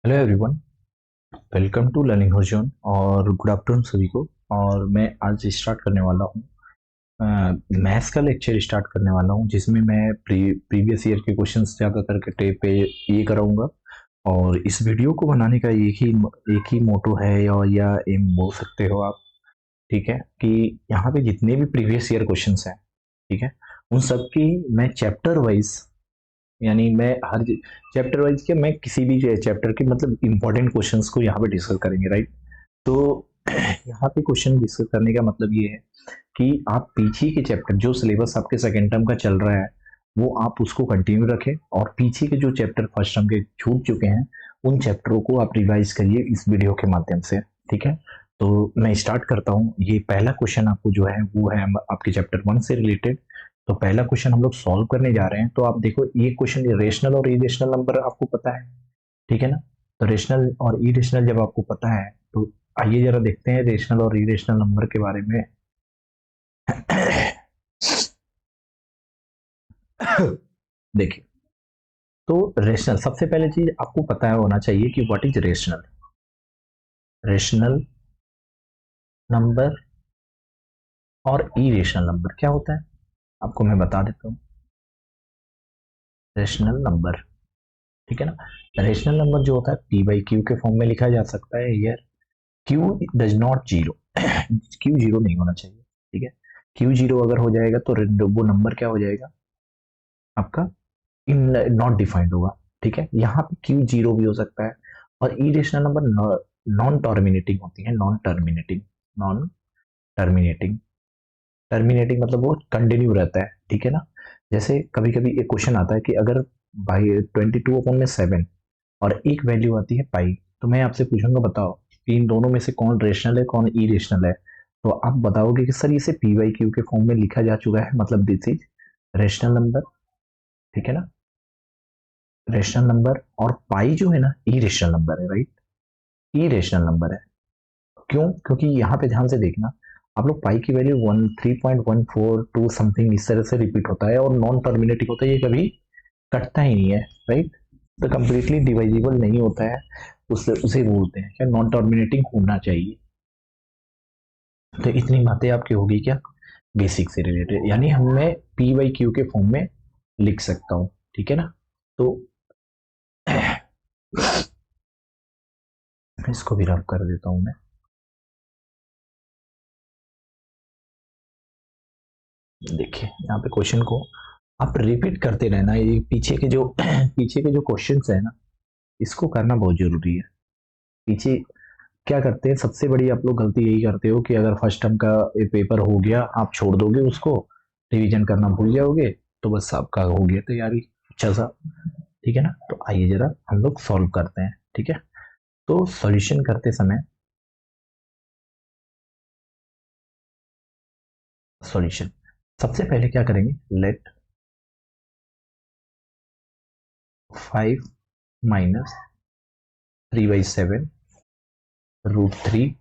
Hello everyone, welcome to learning होजोन और good afternoon सभी को। और मैं आज स्टार्ट करने वाला हूँ मैथ्स का लेक्चर स्टार्ट करने वाला हूँ, जिसमें मैं प्रीवियस ईयर के क्वेश्चंस ज़्यादातर के टेप पे ये कराऊंगा। और इस वीडियो को बनाने का एक ही मोटो है या एम बोल सकते हो आप। ठीक है कि यहाँ पे जितने भी प्रीवियस ईयर क्वेश्चंस हैं, ठीक है, उन सब की मैं चैप्टर वाइज, यानी मैं हर चैप्टर वाइज क्या, मैं किसी भी चैप्टर के मतलब इंपॉर्टेंट क्वेश्चंस को यहाँ पे डिस्कस करेंगे, राइट। तो यहाँ पे क्वेश्चन डिस्कस करने का मतलब ये है कि आप पीछे के चैप्टर, जो सिलेबस आपके सेकेंड टर्म का चल रहा है, वो आप उसको कंटिन्यू रखें, और पीछे के जो चैप्टर फर्स्ट टर्म के छूट चुके हैं, उन चैप्टरों को आप रिवाइज करिए इस वीडियो के माध्यम से। ठीक है, तो मैं स्टार्ट करता हूँ। ये पहला क्वेश्चन आपको जो है वो है आपके चैप्टर 1 से रिलेटेड। तो पहला क्वेश्चन हम लोग सॉल्व करने जा रहे हैं। तो आप देखो, ये क्वेश्चन रेशनल और इरेशनल नंबर आपको पता है, ठीक है ना। तो रेशनल और इरेशनल जब आपको पता है, तो आइए जरा देखते हैं रेशनल और इरेशनल नंबर के बारे में। देखिए, तो रेशनल, सबसे पहले चीज आपको पता है होना चाहिए कि what is rational. Rational number और इरेशनल नंबर क्या होता है, आपको मैं बता देता हूँ। रेशनल नंबर, ठीक है ना। रेशनल नंबर जो होता है पी बाई क्यू के फॉर्म में लिखा जा सकता है। यार, Q does not zero, Q zero नहीं होना चाहिए, ठीक है। क्यू जीरो अगर हो जाएगा तो वो नंबर क्या हो जाएगा आपका, इन नॉट डिफाइंड होगा, ठीक है। यहाँ पे क्यू जीरो भी हो सकता है। और इरेशनल नंबर नॉन टर्मिनेटिंग होती है, non terminating. Non terminating, terminating मतलब वो कंटिन्यू रहता है, ठीक है ना। जैसे कभी कभी एक क्वेश्चन आता है कि अगर भाई 22/7 और एक वैल्यू आती है पाई, तो मैं आपसे पूछूंगा बताओ कि इन दोनों में से कौन रेशनल है कौन इरेशनल है। तो आप बताओगे कि सर इसे पी वाई क्यू के फॉर्म में लिखा जा चुका है, मतलब दिस इज रेशनल नंबर, ठीक है ना। Rational number. और पाई जो है ना, इरेशनल नंबर है, राइट। इरेशनल नंबर है। क्यों? क्योंकि यहाँ पे ध्यान से देखना, आप लोग पाई की वैल्यू 3.142 समथिंग इस तरह से रिपीट होता है, और नॉन टर्मिनेटिंग होता है, ये कभी कटता ही नहीं है, राइट। तो कंप्लीटली डिवाइजिबल नहीं होता है, उसे उसे बोलते हैं क्या, नॉन टर्मिनेटिंग होना चाहिए। तो इतनी बातें आपकी होगी क्या, बेसिक से रिलेटेड, यानी हम मैं पी वाई क्यू के फॉर्म में लिख सकता हूँ, ठीक है ना। तो इसको भी रफ कर देता हूँ मैं। देखिए, यहाँ पे क्वेश्चन को आप रिपीट करते रहना, ये पीछे के जो पीछे के जो क्वेश्चंस है ना, इसको करना बहुत जरूरी है। पीछे क्या करते हैं, सबसे बड़ी आप लोग गलती यही करते हो कि अगर फर्स्ट टर्म का पेपर हो गया, आप छोड़ दोगे उसको, रिवीजन करना भूल जाओगे, तो बस आपका हो गया तैयारी अच्छा सा, ठीक है ना। तो आइए जरा हम लोग सॉल्व करते हैं, ठीक है। तो सॉल्यूशन करते समय, सॉल्यूशन सबसे पहले क्या करेंगे, let 5 - 3/7 √3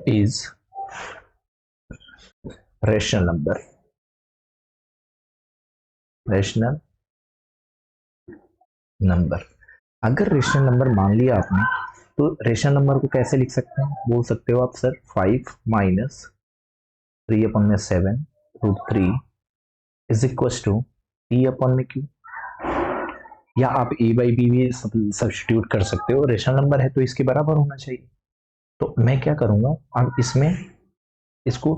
is rational number. Rational number, अगर रेशनल नंबर मान लिया आपने, तो रेशनल नंबर को कैसे लिख सकते हैं, बोल सकते हो आप sir 5 - 3/7 √3 is equal to P/Q, या आप ए बाई बी भी सब्सटीट्यूट कर सकते हो। रेशनल नंबर है तो इसके बराबर होना चाहिए। तो मैं क्या करूंगा, अब इसमें इसको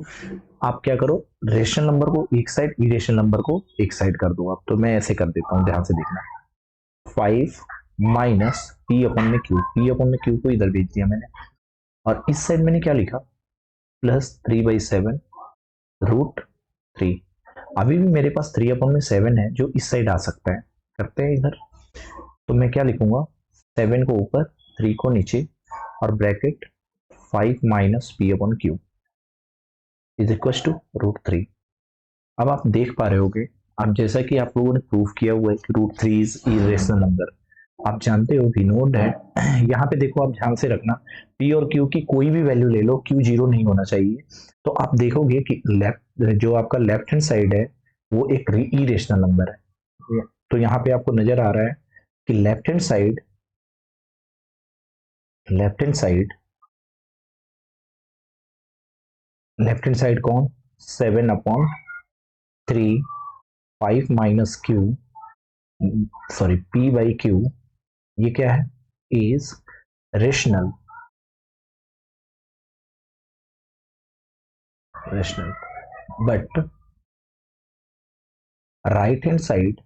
आप क्या करो, रेशनल नंबर को एक साइड, इरेशनल नंबर को एक साइड कर दो आप। तो मैं ऐसे कर देता हूँ, ध्यान से देखना। 5 - P/Q, P/Q को इधर भेज दिया मैंने, और इस साइड मैंने क्या लिखा, +3/7 √3। अभी भी मेरे पास 3/7 है जो इस साइड आ सकता है, करते हैं इधर। तो मैं क्या लिखूंगा, 7 को ऊपर, 3 को नीचे, और bracket 5 - P/Q is equal to √3। अब आप देख पा रहे होगे, अब जैसा कि आप लोगों ने प्रूव किया हुआ है कि √3 इज इरेशनल नंबर, आप जानते हो वी नो दैट। यहाँ पे देखो, आप ध्यान से रखना, पी और क्यू की कोई भी वैल्यू ले लो, क्यू जीरो नहीं होना चाहिए। तो आप देखोगे कि लेफ्ट, जो आपका लेफ्ट हैंड साइड है, वो एक इरेशनल नंबर है। तो यहाँ पे आपको नजर आ रहा है कि left hand side left hand side कौन 7/3 5 minus Q sorry p by Q ये क्या है is rational but right hand side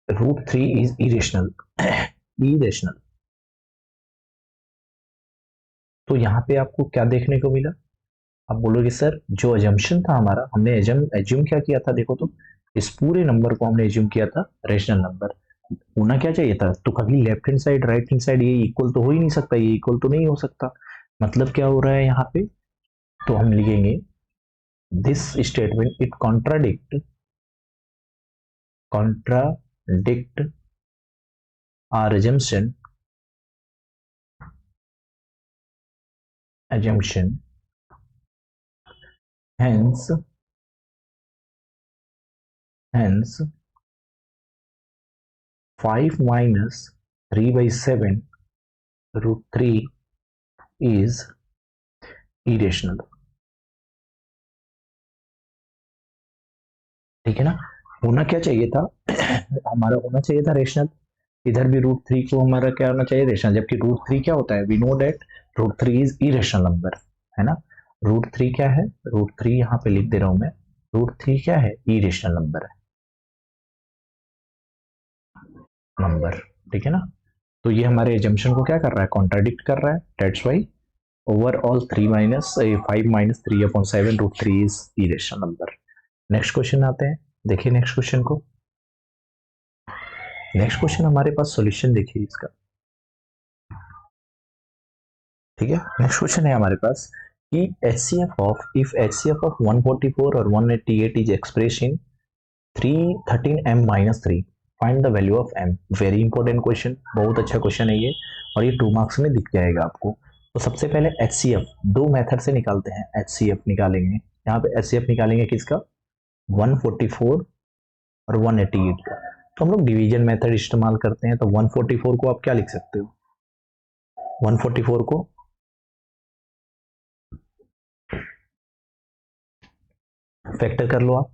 √3 is irrational तो यहां पे आपको क्या देखने को मिला आप बोलोगे सर जो अजम्पशन था हमारा हमने एज्यूम क्या किया था देखो तो इस पूरे नंबर को हमने एज्यूम किया था रेशनल नंबर होना क्या चाहिए था तो कभी left hand side right hand side ये इक्वल तो हो ही नहीं सकता ये इक्वल तो नहीं हो सकता मतलब क्या हो रहा है यहाँ पे तो हम लिखेंगे this statement it contradict our assumption hence 5 minus 3/7 √3 is irrational ठीक है ना होना क्या चाहिए था हमारा होना चाहिए था रेशनल इधर भी √3 को हमारा क्या होना चाहिए रेशनल जबकि √3 क्या होता है we know that √3 is irrational number है ना √3 क्या है √3 यहाँ पे लिख दे रहा हूं मैं √3 क्या है इरेशनल नंबर ठीक है ना तो ये हमारे एजम्पशन को क्या कर रहा है कॉन्ट्राडिक्ट कर रहा है that's why overall 5 minus 3/7 √3 is irrational number next question आते हैं देखिए नेक्स्ट क्वेश्चन को नेक्स्ट क्वेश्चन हमारे पास सॉल्यूशन देखिए इसका ठीक है नेक्स्ट क्वेश्चन है हमारे पास कि HCF of if HCF of 144 और 188 is express in 13m-3 find the value of m very important question बहुत अच्छा क्वेश्चन है ये और ये 2 मार्क्स में दिख जाएगा आपको तो सबसे पहले HCF दो मेथड से निकालते हैं HCF निकालेंगे यहाँ पे HCF निकालेंगे किसका 144 और 188 का तो हम लोग डिवीजन मेथड इस्तेमाल करते हैं तो 144 को आप क्या लिख सकते हो 144 को फैक्टर कर लो आप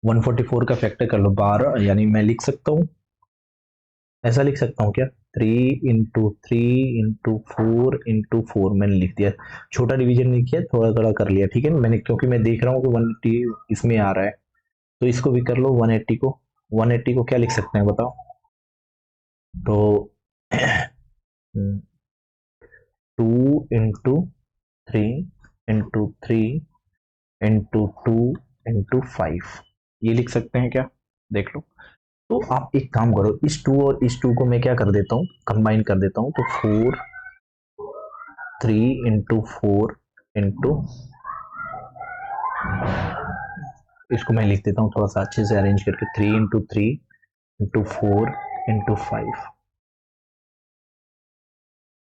144 का फैक्टर कर लो 12 यानी मैं लिख सकता हूं ऐसा लिख सकता हूं क्या 3 × 3 × 4 × 4 मैंने लिख दिया छोटा डिवीजन नहीं किया थोड़ा थोड़ा कर लिया ठीक है मैंने क्योंकि मैं देख रहा हूँ कि 180 इसमें आ रहा है तो इसको भी कर लो 180 को क्या लिख सकते हैं बताओ तो 2 × 3 × 3 × 2 × 5 ये लिख सकते हैं क्या देख लो तो आप एक काम करो इस 2 और इस 2 को मैं क्या कर देता हूँ कंबाइन कर देता हूँ तो 3 × 4 इसको मैं लिख देता हूँ थोड़ा सा अच्छे से अरेंज करके 3 × 3 × 4 × 5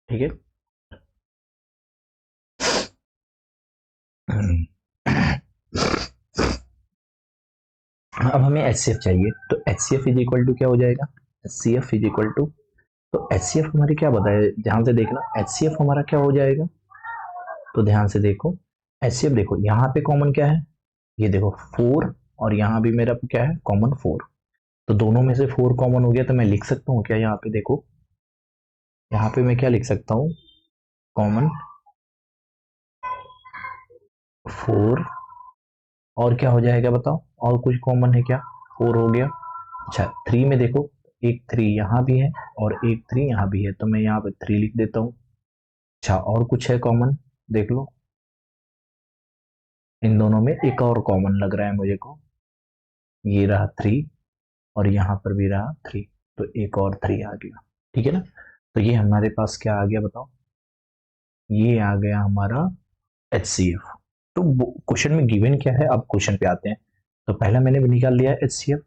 ठीक है अब हमें HCF चाहिए तो HCF इज इक्वल टू क्या हो जाएगा HCF इज इक्वल टू तो HCF हमारी क्या बताए ध्यान से देखना HCF हमारा क्या हो जाएगा तो ध्यान से देखो HCF देखो यहाँ पे कॉमन क्या है ये देखो 4 और यहाँ भी मेरा क्या है कॉमन 4 तो दोनों में से 4 कॉमन हो गया तो मैं लिख सकता हूँ क्या यहाँ पे देखो यहाँ पे मैं क्या लिख सकता हूँ कॉमन 4 और क्या हो जाएगा बताओ और कुछ कॉमन है क्या 4 हो गया अच्छा 3 में देखो एक 3 यहाँ भी है और एक 3 यहाँ भी है तो मैं यहाँ पे 3 लिख देता हूँ अच्छा और कुछ है कॉमन देख लो इन दोनों में एक और कॉमन लग रहा है मुझे को ये रहा 3 और यहाँ पर भी रहा 3 तो एक और 3 आ गया ठीक है ना तो ये हमारे पास क्या आ गया बताओ ये आ गया हमारा HCF तो क्वेश्चन में गिवन क्या है अब क्वेश्चन पे आते हैं तो पहला मैंने भी निकाल लिया HCF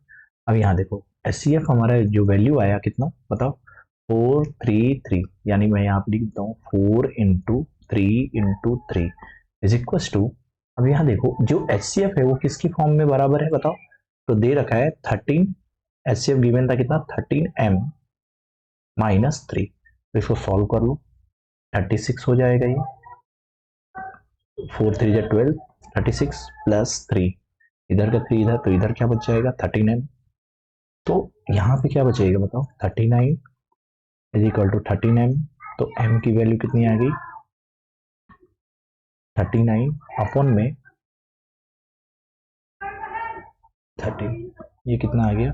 अब यहाँ देखो HCF हमारा जो वैल्यू आया कितना बताओ 433 यानी मैं यहाँ पे लिखता हूँ 4 × 3 × 3 इज इक्वल टू अब यहाँ देखो जो HCF है वो किसकी फॉर्म में बराबर है बताओ तो दे रखा है 13 HCF गिवन था कितना 13m - 3 तो इसको सॉल्व कर लो, 36 हो जाएगा ये, 4 3 12, 36 प्लस 3, इधर का 3 इधर, तो इधर क्या बच जाएगा 39। तो यहाँ पे क्या बचेगा बताओ, 39 इज इक्वल टू 39, तो m की वैल्यू कितनी आ गई 39 अपॉन में 30, ये कितना आ गया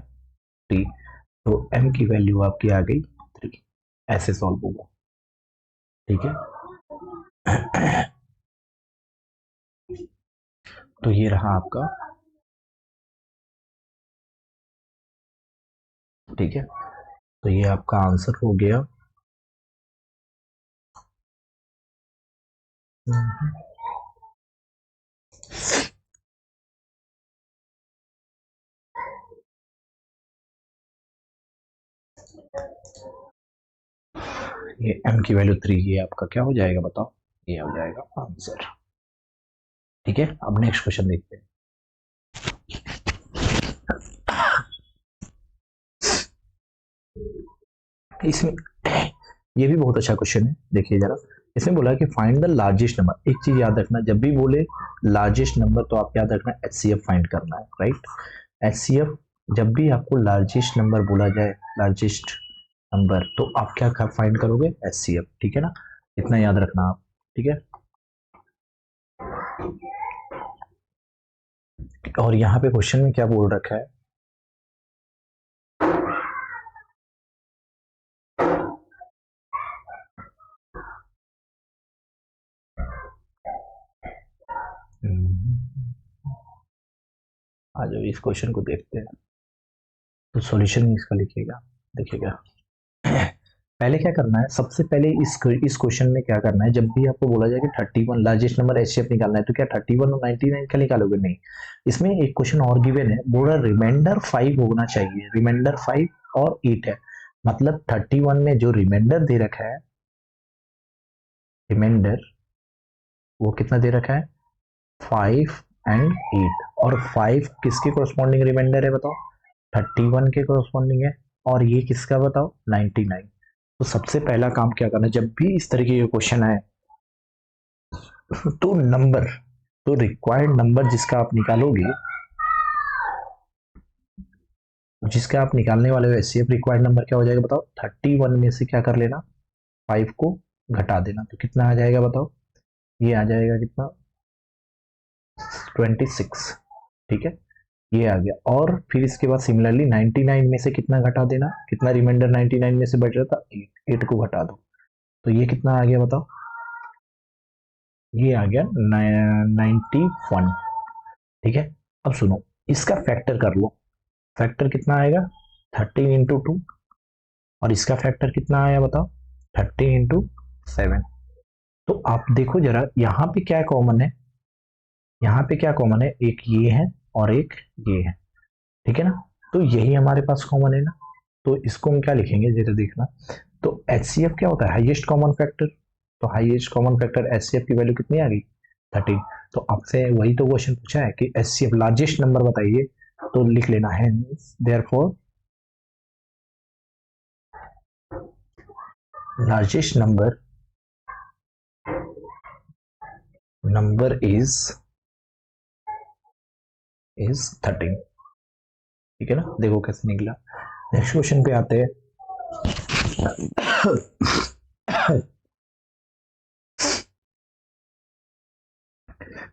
3, तो m की वैल्यू आपकी आ गई 3। ऐसे सॉल्व होगा, ठीक है। तो ये रहा आपका, ठीक है, तो ये आपका आंसर हो गया। ये m की वैल्यू 3, ये आपका क्या हो जाएगा बताओ, ये हो जाएगा आंसर, ठीक है। अब नेक्स्ट क्वेश्चन देखते हैं। इसमें ये भी बहुत अच्छा क्वेश्चन है, देखिए जरा। इसमें बोला कि फाइंड द लार्जेस्ट नंबर। एक चीज याद रखना, जब भी बोले लार्जेस्ट नंबर तो आप याद रखना HCF फाइंड करना है, राइट। HCF जब भी आपको लार्जेस्ट नंबर बोला जाए, लार्जेस्ट नंबर, तो आप क्या फाइंड करोगे HCF, ठीक है ना, इतना याद रखना आप, ठीक है। और यहाँ पे क्वेश्चन में क्या बोल रखा है, आ जाओ इस क्वेश्चन को देखते हैं। तो सॉल्यूशन इसका लिखिएगा, देखिएगा। पहले क्या करना है, सबसे पहले इस क्वेश्चन में क्या करना है, जब भी आपको बोला जाए कि 31 लार्जेस्ट नंबर HCF निकालना है, तो क्या 31 और 99 का निकालोगे, नहीं। इसमें एक क्वेश्चन और गिवन है, बोला रिमाइंडर 5 होना चाहिए, रिमाइंडर 5 और 8 है, मतलब 31 में जो रिमाइंडर दे रखा है, रिमाइंडर वो कितना दे रखा है 5 एंड 8, और 5 किसके कोरस्पॉन्डिंग रिमाइंडर है बताओ, 31 के कोरस्पॉन्डिंग है, और ये किसका बताओ 99। तो सबसे पहला काम क्या करना है, जब भी इस तरीके के क्वेश्चन आए तो नंबर, तो रिक्वायर्ड नंबर जिसका आप निकालोगे, जिसका आप निकालने वाले हो HCF रिक्वायर्ड नंबर क्या हो जाएगा बताओ, 31 में से क्या कर लेना 5 को घटा देना, तो कितना आ जाएगा बताओ, ये आ जाएगा कितना 26, ठीक है, ये आ गया। और फिर इसके बाद सिमिलरली 99 में से कितना घटा देना, कितना रिमाइंडर 99 में से बच रहा था 8 को घटा दो, तो ये कितना आ गया बताओ, ये आ गया 91, ठीक है। अब सुनो, इसका फैक्टर कर लो, फैक्टर कितना आएगा 13 इंटू 2, और इसका फैक्टर कितना आया बताओ 13 इंटू 7। तो आप देखो जरा यहाँ पे क्या कॉमन है, यहाँ पे क्या कॉमन है, एक ये है और एक ये है, ठीक है ना, तो यही हमारे पास कॉमन है ना, तो इसको हम क्या लिखेंगे जरा देखना। तो HCF क्या होता है हाईएस्ट कॉमन फैक्टर, तो हाईएस्ट कॉमन फैक्टर HCF की वैल्यू कितनी आ गई 13। तो आपसे वही तो क्वेश्चन पूछा है कि HCF लार्जेस्ट नंबर बताइए, तो लिख लेना है देयरफॉर लार्जेस्ट नंबर इज 13, ठीक है ना। देखो कैसे निकला। नेक्स्ट क्वेश्चन पे आते हैं।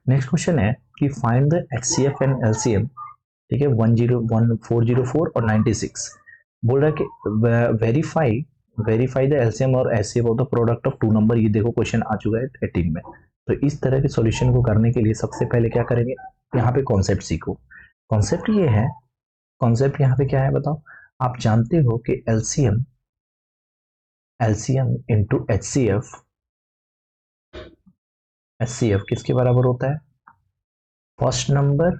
नेक्स्ट क्वेश्चन है कि find the HCF and LCM, ठीक है, 10404 और 96। बोल रहा है कि वेरीफाई द LCM और HCF of the product of two number. ये देखो क्वेश्चन आ चुका है 18 में। तो इस तरह के सॉल्यूशन को करने के लिए सबसे पहले क्या करेंगे, यहाँ पे कॉन्सेप्ट सीखो। कॉन्सेप्ट ये है, कॉन्सेप्ट यहाँ पे क्या है बताओ, आप जानते हो कि LCM इंटू HCF किसके बराबर होता है, first number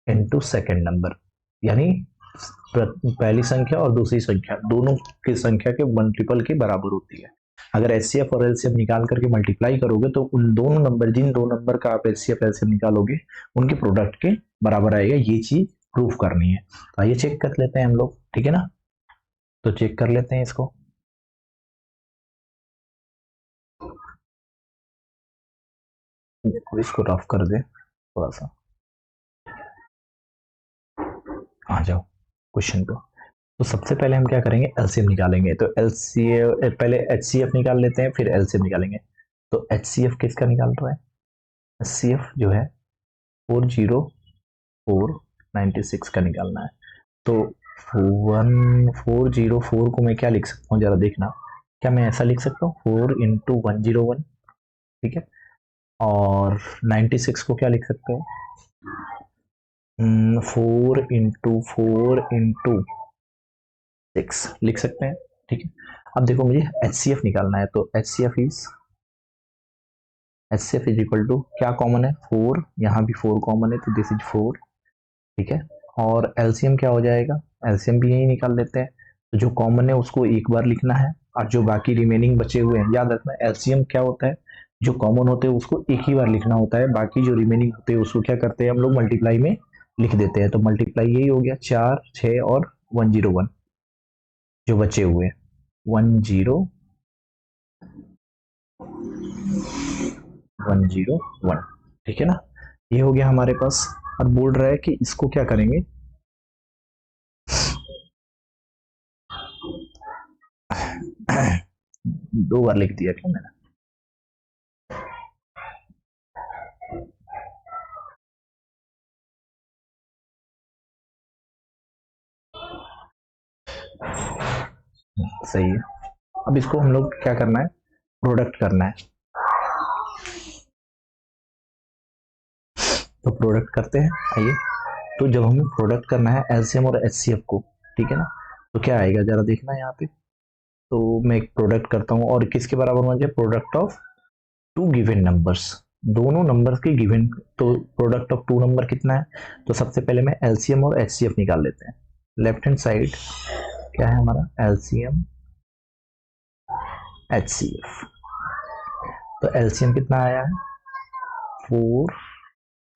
into second number, यानी पहली संख्या और दूसरी संख्या दोनों की संख्या के मल्टीपल के बराबर होती है। अगर HCF और LCM निकाल करके मल्टीप्लाई करोगे तो उन दोनों नंबर, जिन दो नंबर का आप HCF LCM निकालोगे उनके प्रोडक्ट के बराबर आएगा, ये चीज प्रूफ करनी है। तो आइए चेक कर लेते हैं हम लोग, ठीक है ना। तो चेक कर लेते हैं इसको। देखो इसको रफ कर दे थोड़ा सा, आ जाओ क्वेश्चन पे। तो सबसे पहले हम क्या करेंगे, एलसीएम निकालेंगे। तो एलसीएम पहले एचसीएफ निकाल लेते हैं, फिर एलसीएम निकालेंगे। तो एचसीएफ किसका निकाल रहा है, एचसीएफ जो है 40496 का निकालना है। तो 1404 को मैं क्या लिख सकता हूँ जरा देखना, क्या मैं ऐसा लिख सकता हूँ 4 × 101, ठीक है। और 96 को क्या लिख सकते हैं, 4 × 4 × 6 लिख सकते हैं, ठीक है। अब देखो मुझे एचसीएफ निकालना है, तो एचसीएफ इज इक्वल टू, क्या कॉमन है 4, यहाँ भी 4 कॉमन है, तो दिस इज 4, ठीक है। और एलसीएम क्या हो जाएगा, एलसीएम भी यही निकाल लेते हैं। तो जो कॉमन है उसको एक बार लिखना है, और जो बाकी रिमेनिंग बचे हुए हैं, याद रखना एलसीएम क्या होता है, जो कॉमन होते हैं उसको एक ही बार लिखना होता है, बाकी जो रिमेनिंग होते हैं उसको क्या करते हैं हम लोग मल्टीप्लाई में लिख देते हैं। तो मल्टीप्लाई यही हो गया 4, 6 और 101 जो बचे हुए 101, ठीक है ना। ये हो गया हमारे पास। अब बोल रहा है कि इसको क्या करेंगे, दो बार लिख दिया क्या मैंने, सही है। अब इसको हम लोग क्या करना है, प्रोडक्ट करना है। तो प्रोडक्ट करते हैं, आइए। तो जब हमें प्रोडक्ट करना है एलसीएम और एचसीएफ को, ठीक है ना, तो क्या आएगा जरा देखना यहाँ पे। तो मैं एक प्रोडक्ट करता हूँ, और किसके बराबर होना चाहिए, product of two given numbers, दोनों नंबर्स के गिवन। तो प्रोडक्ट ऑफ टू नंबर कितना है, तो सबसे पहले मैं एलसीएम और एचसीएफ निकाल लेते हैं। लेफ्ट हैंड साइड क्या है हमारा, एलसीएम एचसीएफ। तो एलसीएम कितना आया है 4,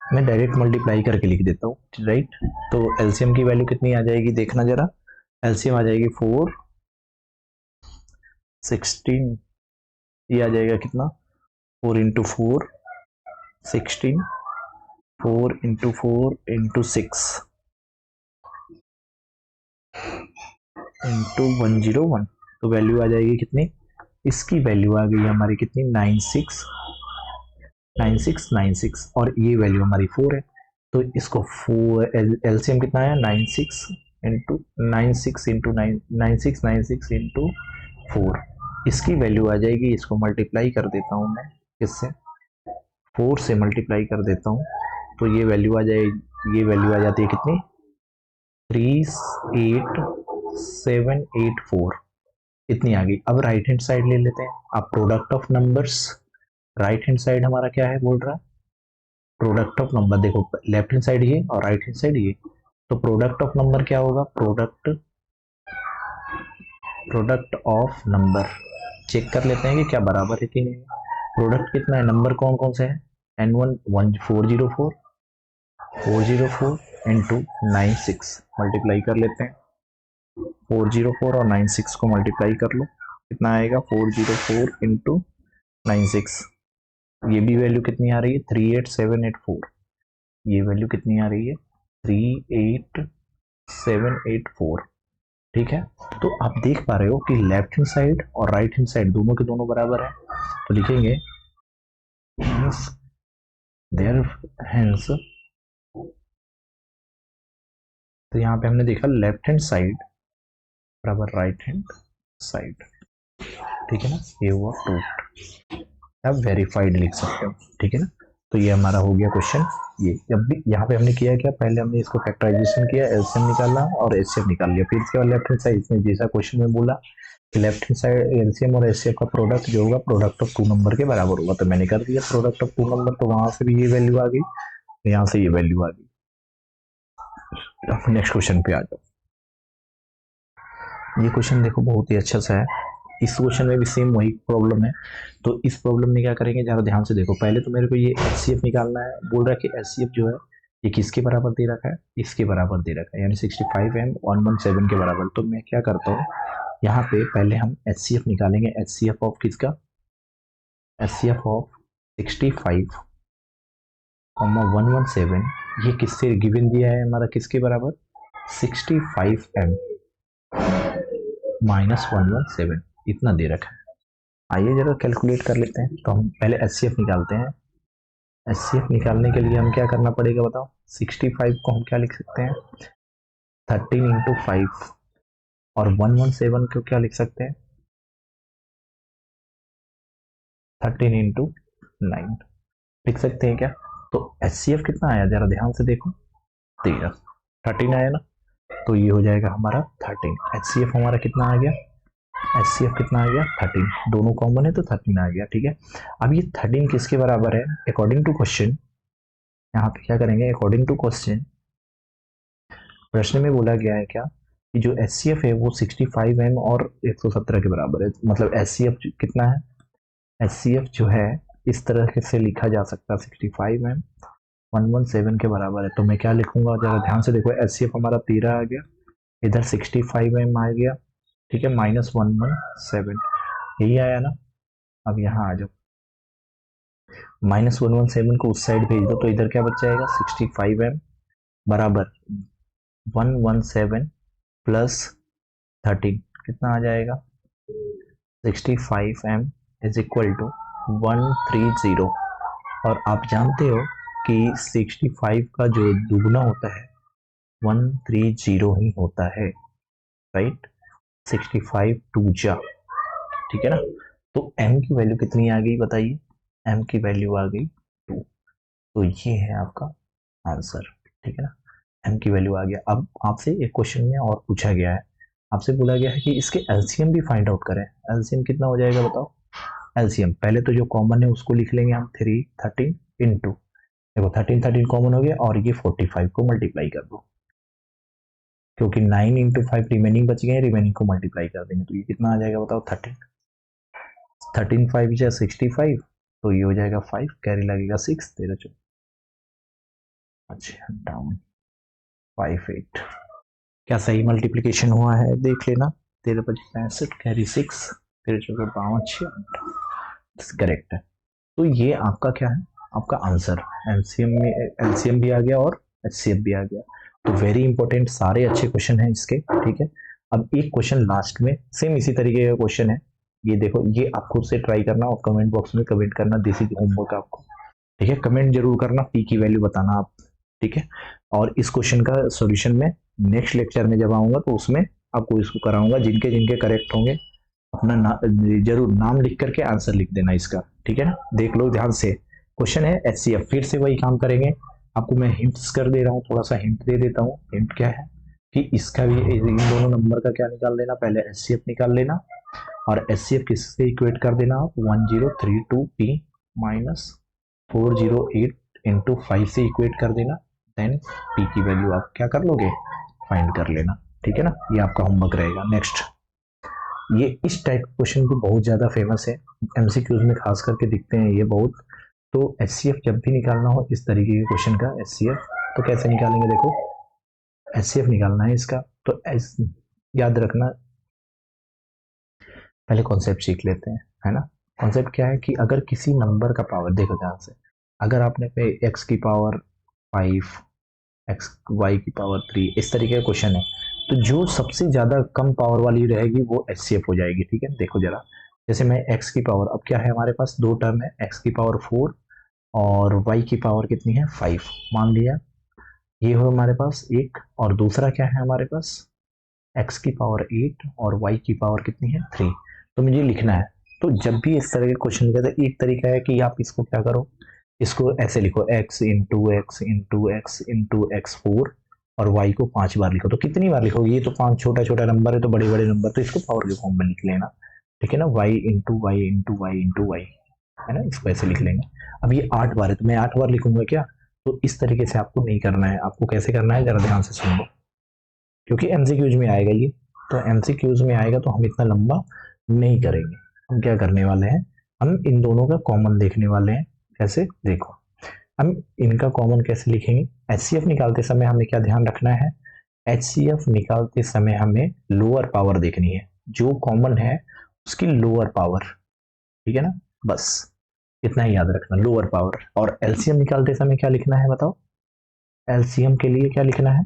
मैं डायरेक्ट मल्टीप्लाई करके लिख देता हूँ, राइट। तो एलसीएम की वैल्यू कितनी आ जाएगी देखना जरा, एलसीएम आ जाएगी 4, 16, ये आ जाएगा कितना 4 × 4 16, 4 × 4 × 6 × 101। तो वैल्यू आ जाएगी कितनी, इसकी वैल्यू आ गई हमारी कितनी 9696, और ये वैल्यू हमारी 4 है। तो इसको 4 एलसीएम कितना है 96 × 4, इसकी वैल्यू आ जाएगी, इसको मल्टीप्लाई कर देता हूँ मैं, इससे 4 से मल्टीप्लाई कर देता हूँ, तो ये वैल्यू आ जाएगी, ये वैल्यू आ जाती है कितनी 38784, इतनी आ गई। अब राइट हैंड साइड ले लेते हैं। अब product of numbers, right hand side हमारा क्या है बोल रहा है, प्रोडक्ट ऑफ नंबर। देखो लेफ्ट हैंड साइड ये और राइट हैंड साइड ये, तो प्रोडक्ट ऑफ नंबर क्या होगा, प्रोडक्ट ऑफ नंबर चेक कर लेते हैं कि क्या बराबर है कि नहीं। प्रोडक्ट कितना है, नंबर कौन कौन से हैं, N1 404 into 96 मल्टीप्लाई कर लेते हैं, 404 और 96 को मल्टीप्लाई कर लो, कितना आएगा 404 × 96, ये भी वैल्यू कितनी आ रही है 38784, ये वैल्यू कितनी आ रही है 38784, ठीक है। तो आप देख पा रहे हो कि लेफ्ट हैंड साइड और राइट हैंड साइड दोनों के दोनों बराबर है। तो लिखेंगे देयर हैंड्स, तो यहाँ पे हमने देखा लेफ्ट हैंड साइड बराबर राइट हैंड साइड, ठीक है ना, ये हुआ प्रूव्ड। आप वेरीफाइड लिख सकते हो, ठीक है ना। तो ये हमारा हो गया क्वेश्चन। ये जब भी यहाँ पे हमने किया क्या, पहले हमने इसको फैक्टराइजेशन किया, एलसीएम निकाला और एचसीएफ निकाल लिया, फिर इसके बाद लेफ्ट हैंड साइड इसमें जैसा क्वेश्चन में बोला कि लेफ्ट हैंड साइड एलसीएम और एचसीएफ का प्रोडक्ट जो होगा प्रोडक्ट ऑफ टू नंबर के बराबर होगा, तो मैंने कर दिया प्रोडक्ट ऑफ टू नंबर, तो वहां से भी ये वैल्यू आ गई, यहाँ से ये वैल्यू आ गई। नेक्स्ट क्वेश्चन पे आ जाओ। ये क्वेश्चन देखो बहुत ही अच्छा सा है, इस क्वेश्चन में भी सेम वही प्रॉब्लम है। तो इस प्रॉब्लम में क्या करेंगे जरा ध्यान से देखो। पहले तो मेरे को ये एचसीएफ निकालना है, बोल रहा है कि एचसीएफ जो है ये किसके बराबर दे रखा है, इसके बराबर दे रखा है, यानी 65 M 117 के बराबर। तो मैं क्या करता हूँ यहाँ पे पहले हम HCF निकालेंगे। HCF ऑफ किसका? HCF ऑफ 65 117, ये किससे गिवन दिया है हमारा, किसके बराबर? 65m माइनस 117, इतना दे रखा है। आइए जरा कैलकुलेट कर लेते हैं। तो हम पहले HCF निकालते हैं। HCF निकालने के लिए हम क्या करना पड़ेगा बताओ? 65 को हम क्या लिख सकते हैं? 13 इंटू 5, और 117 को क्या लिख सकते हैं? 13 इंटू 9 लिख सकते हैं क्या? तो HCF कितना आया जरा ध्यान से देखो, 13, 13 आया ना, तो ये हो जाएगा हमारा 13। HCF हमारा कितना आ गया? HCF कितना आ गया? 13, दोनों कॉमन है तो 13 आ गया। ठीक है, अब ये 13 किसके बराबर है? अकॉर्डिंग टू क्वेश्चन, यहाँ पे क्या करेंगे? अकॉर्डिंग टू क्वेश्चन, प्रश्न में बोला गया है क्या कि जो HCF है वो 65m और 117 के बराबर है। मतलब HCF कितना है? HCF जो है इस तरह से लिखा जा सकता है, 65m 117 के बराबर है। तो मैं क्या लिखूंगा जरा ध्यान से देखो, HCF हमारा 13 आ गया, इधर 65m आ गया, ठीक है, माइनस 117, यही आया ना। अब यहाँ आ जाओ, माइनस 117 को उस साइड भेज दो तो इधर क्या बच जाएगा? 65m बराबर 117 प्लस 13 कितना आ जाएगा? 65m is equal to 130। और आप जानते हो कि 65 का जो दुगना होता है 130 ही होता है, राइट? 65 टू जा, ठीक है ना। तो m की वैल्यू कितनी आ गई बताइए? m की वैल्यू आ गई 2। तो ये है आपका आंसर, ठीक है ना, m की वैल्यू आ गया। अब आपसे एक क्वेश्चन में और पूछा गया है, आपसे बोला गया है कि इसके एलसीएम भी फाइंड आउट करें। एलसीएम कितना हो जाएगा बताओ? एलसीएम पहले तो जो कॉमन है उसको लिख लेंगे हम, 3 13 इंटू, देखो 13 13 कॉमन हो गया, और ये 45 को मल्टीप्लाई कर दो, क्योंकि 9 इंटू 5 रिमेनिंग बच गए, रिमेनिंग को मल्टीप्लाई कर देंगे तो ये कितना आ जाएगा बताओ? 13, 13 5 या 65, तो ये हो जाएगा 5, कैरी लगेगा 6, 13 चौ, अच्छा डाउन 5 8, क्या सही मल्टीप्लीकेशन हुआ है देख लेना। 13 5 65 कैरी 6, 13 चौके 5 6, करेक्ट है। तो ये आपका क्या है? आपका आंसर। एलसीएम में एलसीएम भी आ गया और एचसीएफ भी आ गया। तो वेरी इंपॉर्टेंट, सारे अच्छे क्वेश्चन हैं इसके, ठीक है। अब एक क्वेश्चन लास्ट में सेम इसी तरीके का क्वेश्चन है, ये देखो, ये आप खुद से ट्राई करना और कमेंट बॉक्स में कमेंट करना, देसी होमवर्क आपको, ठीक है। कमेंट जरूर करना, पी की वैल्यू बताना आप, ठीक है। और इस क्वेश्चन का सॉल्यूशन में नेक्स्ट लेक्चर में जब आऊंगा तो उसमें आपको इसको कराऊंगा, जिनके जिनके करेक्ट होंगे अपना जरूर नाम लिख करके आंसर लिख देना इसका, ठीक है ना। देख लो ध्यान से, क्वेश्चन है HCF, फिर से वही काम करेंगे। आपको मैं हिंट्स कर दे रहा हूँ, थोड़ा सा हिंट दे देता हूँ। हिंट क्या है कि इसका भी, इन दोनों नंबर का क्या निकाल लेना, पहले HCF निकाल लेना, और HCF किससे इक्वेट कर देना आप? 1032p माइनस 408 इंटू 5 से इक्वेट कर देना, देन p की वैल्यू आप क्या कर लोगे? फाइंड कर लेना, ठीक है ना। ये आपका होमवर्क रहेगा। नेक्स्ट, ये इस टाइप क्वेश्चन भी बहुत ज़्यादा फेमस है, MCQs में खास करके दिखते हैं ये बहुत। तो HCF जब भी निकालना हो इस तरीके के क्वेश्चन का HCF, तो कैसे निकालेंगे? देखो, HCF निकालना है इसका, तो याद रखना, पहले कॉन्सेप्ट सीख लेते हैं, है ना। कॉन्सेप्ट क्या है कि अगर किसी नंबर का पावर, देखो ध्यान से, अगर आपने पे x की पावर 5, x y की पावर 3, इस तरीके का क्वेश्चन है, तो जो सबसे ज्यादा कम पावर वाली रहेगी वो HCF हो जाएगी, ठीक है। देखो जरा, जैसे मैं x की पावर, अब क्या है हमारे पास दो टर्म है, x की पावर 4 और y की पावर कितनी है? 5 मान लिया, ये हो हमारे पास एक, और दूसरा क्या है हमारे पास? x की पावर 8 और y की पावर कितनी है? 3। तो मुझे लिखना है, तो जब भी इस तरह के क्वेश्चन कहते हैं, एक तरीका है कि आप इसको क्या करो, इसको ऐसे लिखो, x into x into x into x 4, और y को 5 बार लिखो। तो कितनी बार लिखोगे? ये तो 5 छोटा छोटा नंबर है, तो बड़े बड़े नंबर, तो इसको पावर के फॉर्म में लिख लेना, ठीक है ना। y into y into y into y, है ना, इसको ऐसे लिख लेंगे। अब ये 8 बार है तो मैं 8 बार लिखूंगा क्या? तो इस तरीके से आपको नहीं करना है। आपको कैसे करना है जरा ध्यान से सुन लो, क्योंकि MCQs में आएगा ये, तो MCQs में आएगा तो हम इतना लंबा नहीं करेंगे। हम क्या करने वाले हैं, हम इन दोनों का कॉमन देखने वाले हैं। कैसे? देखो, हम इनका कॉमन कैसे लिखेंगे? HCF निकालते समय हमें क्या ध्यान रखना है? HCF निकालते समय हमें लोअर पावर देखनी है, जो कॉमन है उसकी लोअर पावर, ठीक है ना, बस इतना ही याद रखना, लोअर पावर। और एलसीएम निकालते समय क्या लिखना है बताओ, एलसीएम के लिए क्या लिखना है,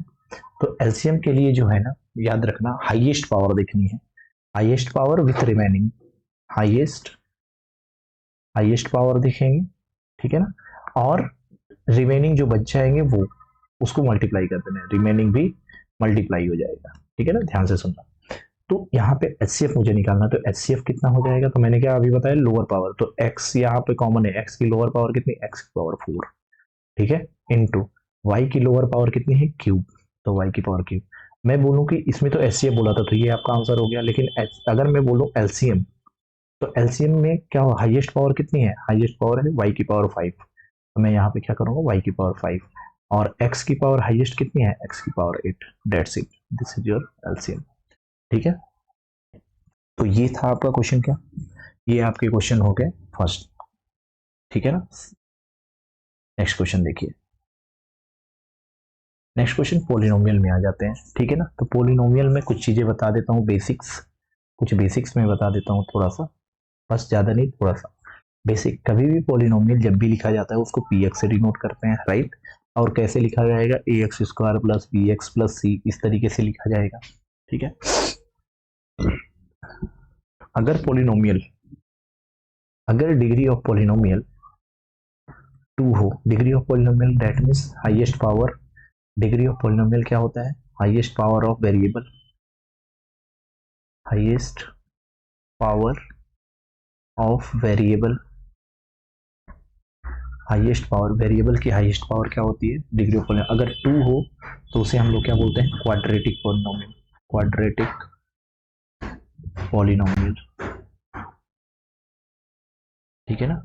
तो एलसीएम के लिए जो है ना, याद रखना हाईएस्ट पावर देखनी है, highest power with remaining, highest highest power देखेंगे, ठीक है ना, और रिमेनिंग जो बच जाएंगे वो उसको मल्टीप्लाई कर देना है, रिमेनिंग भी मल्टीप्लाई हो जाएगा, ठीक है ना, ध्यान से सुनना। तो यहाँ पे एचसीएफ मुझे निकालना, तो एचसीएफ कितना हो जाएगा, तो मैंने क्या अभी बताया लोअर पावर, तो एक्स यहाँ पे कॉमन है, एक्स की लोअर पावर कितनी, एक्स की पावर 4, ठीक है, इनटू वाई की लोअर पावर कितनी है क्यूब, तो वाई की पावर क्यूब। मैं बोलूँ कि इसमें तो एचसीएफ बोला था तो ये आपका आंसर हो गया, लेकिन अगर मैं बोलूँ एलसीएम, तो एलसीएम में क्या हो, हाईएस्ट पावर कितनी है, हाईएस्ट पावर है वाई की पावर 5, तो मैं यहाँ पे क्या करूंगा वाई की पावर 5, और एक्स की पावर हाईएस्ट कितनी है, एक्स की power 8, that's it, this is your LCM, ठीक है। तो ये था आपका क्वेश्चन, क्या ये आपके क्वेश्चन हो गए फर्स्ट, ठीक है ना। नेक्स्ट क्वेश्चन देखिए, नेक्स्ट क्वेश्चन पॉलिनोमियल में आ जाते हैं, ठीक है ना। तो पॉलिनोमियल में कुछ चीजें बता देता हूँ, बेसिक्स, कुछ बेसिक्स में बता देता हूँ थोड़ा सा, बस ज्यादा नहीं थोड़ा सा बेसिक। कभी भी पॉलिनोमियल जब भी लिखा जाता है उसको पी एक्स से डिनोट करते हैं, राइट, और कैसे लिखा जाएगा, A X square plus B X plus C, इस तरीके से लिखा जाएगा, ठीक है। अगर पॉलिनोमियल, अगर डिग्री ऑफ पॉलिनोमियल 2 हो, degree of polynomial that means highest power, degree of polynomial क्या होता है, highest power of variable, highest power of variable, highest power, variable की हाईएस्ट पावर क्या होती है, डिग्री ऑफ पॉलिनोमियल। अगर 2 हो तो उसे हम लोग क्या बोलते हैं, क्वाड्रेटिक पॉलिनोमियल, क्वाड्रेटिक पॉलिनोमियल, ठीक है ना,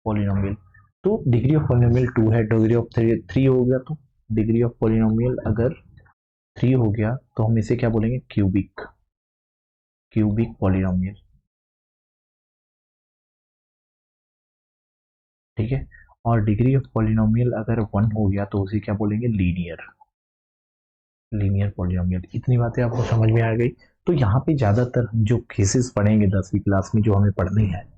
पॉलिनोमियल। तो डिग्री ऑफ पॉलिनोमियल 2 है, डिग्री ऑफ 3 हो गया, तो डिग्री ऑफ पॉलिनोमियल अगर 3 हो गया तो हम इसे क्या बोलेंगे, क्यूबिक, क्यूबिक पॉलिनोमियल, ठीक है। और डिग्री ऑफ पॉलिनोमियल अगर 1 हो गया तो उसे क्या बोलेंगे, लीनियर, लीनियर पॉलिनोमियल। इतनी बातें आपको समझ में आ गई। तो यहाँ पे ज्यादातर हम जो केसेस पढ़ेंगे 10वीं क्लास में, जो हमें पढ़नी है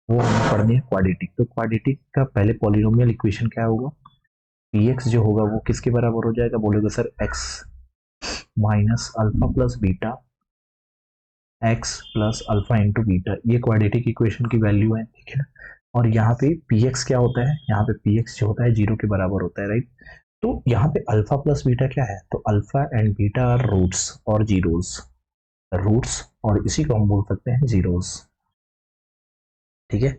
वो हमें पढ़नी है क्वाड्रेटिक। तो क्वाड्रेटिक का पहले पॉलिनोमियल इक्वेशन क्या होगा, पी एक्स जो होगा वो किसके बराबर हो जाएगा, बोलोगे sir x minus alpha plus beta, x plus alpha into beta, ये क्वाड्रेटिक इक्वेशन की वैल्यू है, ठीक है ना। और यहाँ पे पी एक्स क्या होता है, यहाँ पे पी एक्स जो होता है 0 के बराबर होता है, राइट। तो यहाँ पे अल्फा प्लस बीटा क्या है, तो alpha and beta are roots और जीरोस, रूट्स, और इसी को हम बोल सकते हैं जीरोस, ठीक है।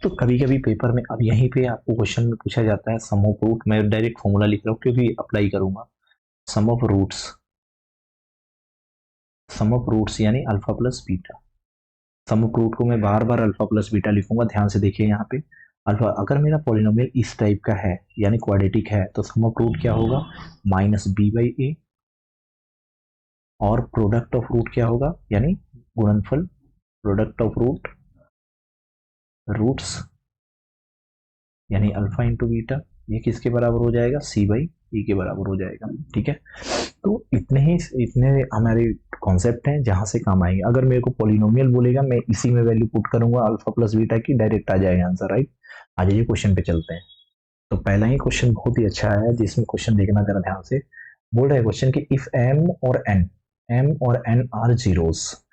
तो कभी कभी पेपर में, अब यहीं पे आपको क्वेश्चन में पूछा जाता है सम ऑफ रूट, मैं डायरेक्ट फॉर्मूला लिख रहा हूँ क्योंकि अप्लाई करूंगा, sum of roots, sum of roots यानी alpha plus beta, sum of root को मैं बार बार अल्फा प्लस बीटा लिखूंगा, ध्यान से देखिए यहाँ पे अल्फा, अगर मेरा पॉलिनोमियल इस टाइप का है यानी क्वाड्रेटिक है, तो सम ऑफ रूट क्या होगा, माइनस बी बाई ए, और प्रोडक्ट ऑफ रूट क्या होगा, यानी गुणनफल, प्रोडक्ट ऑफ रूट, रूट्स यानी अल्फा इंटू बीटा, ये किसके बराबर हो जाएगा, सी बाई ई के बराबर हो जाएगा, ठीक है। तो इतने हमारे कॉन्सेप्ट हैं जहां से काम आएंगे। अगर मेरे को पॉलिनोमियल बोलेगा मैं इसी में वैल्यू पुट करूंगा अल्फा प्लस बीटा की, डायरेक्ट आ जाएगा आंसर, राइट। आ जाइए क्वेश्चन पे चलते हैं। तो पहला ही क्वेश्चन बहुत ही अच्छा है, जिसमें क्वेश्चन देखना जरा ध्यान से। बोल रहा है क्वेश्चन कि इफ एम और एन, एम और एन आर जीरोस,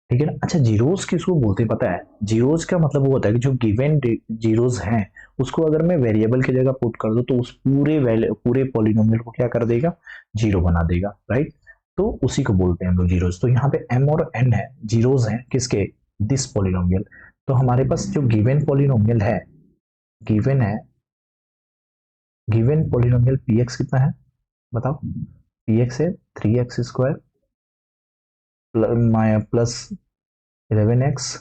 ठीक है ना। अच्छा, जीरोस किसको बोलते हैं पता है, जीरोस का मतलब वो होता है कि जो गिवन जीरोस हैं उसको अगर मैं वेरिएबल की जगह पुट कर दूं तो उस पूरे पॉलिनोमियल को क्या कर देगा, जीरो बना देगा, राइट। तो उसी को बोलते हैं हम लोग जीरोस। तो यहाँ पे एम और एन है, जीरोस हैं किसके, दिस पॉलिनोमियल। तो हमारे पास जो गिवन पॉलिनोमियल है, गिवन है, गिवन पॉलिनोमियल पी एक्स कितना है बताओ, पी एक्स है 3x² प्लस 11x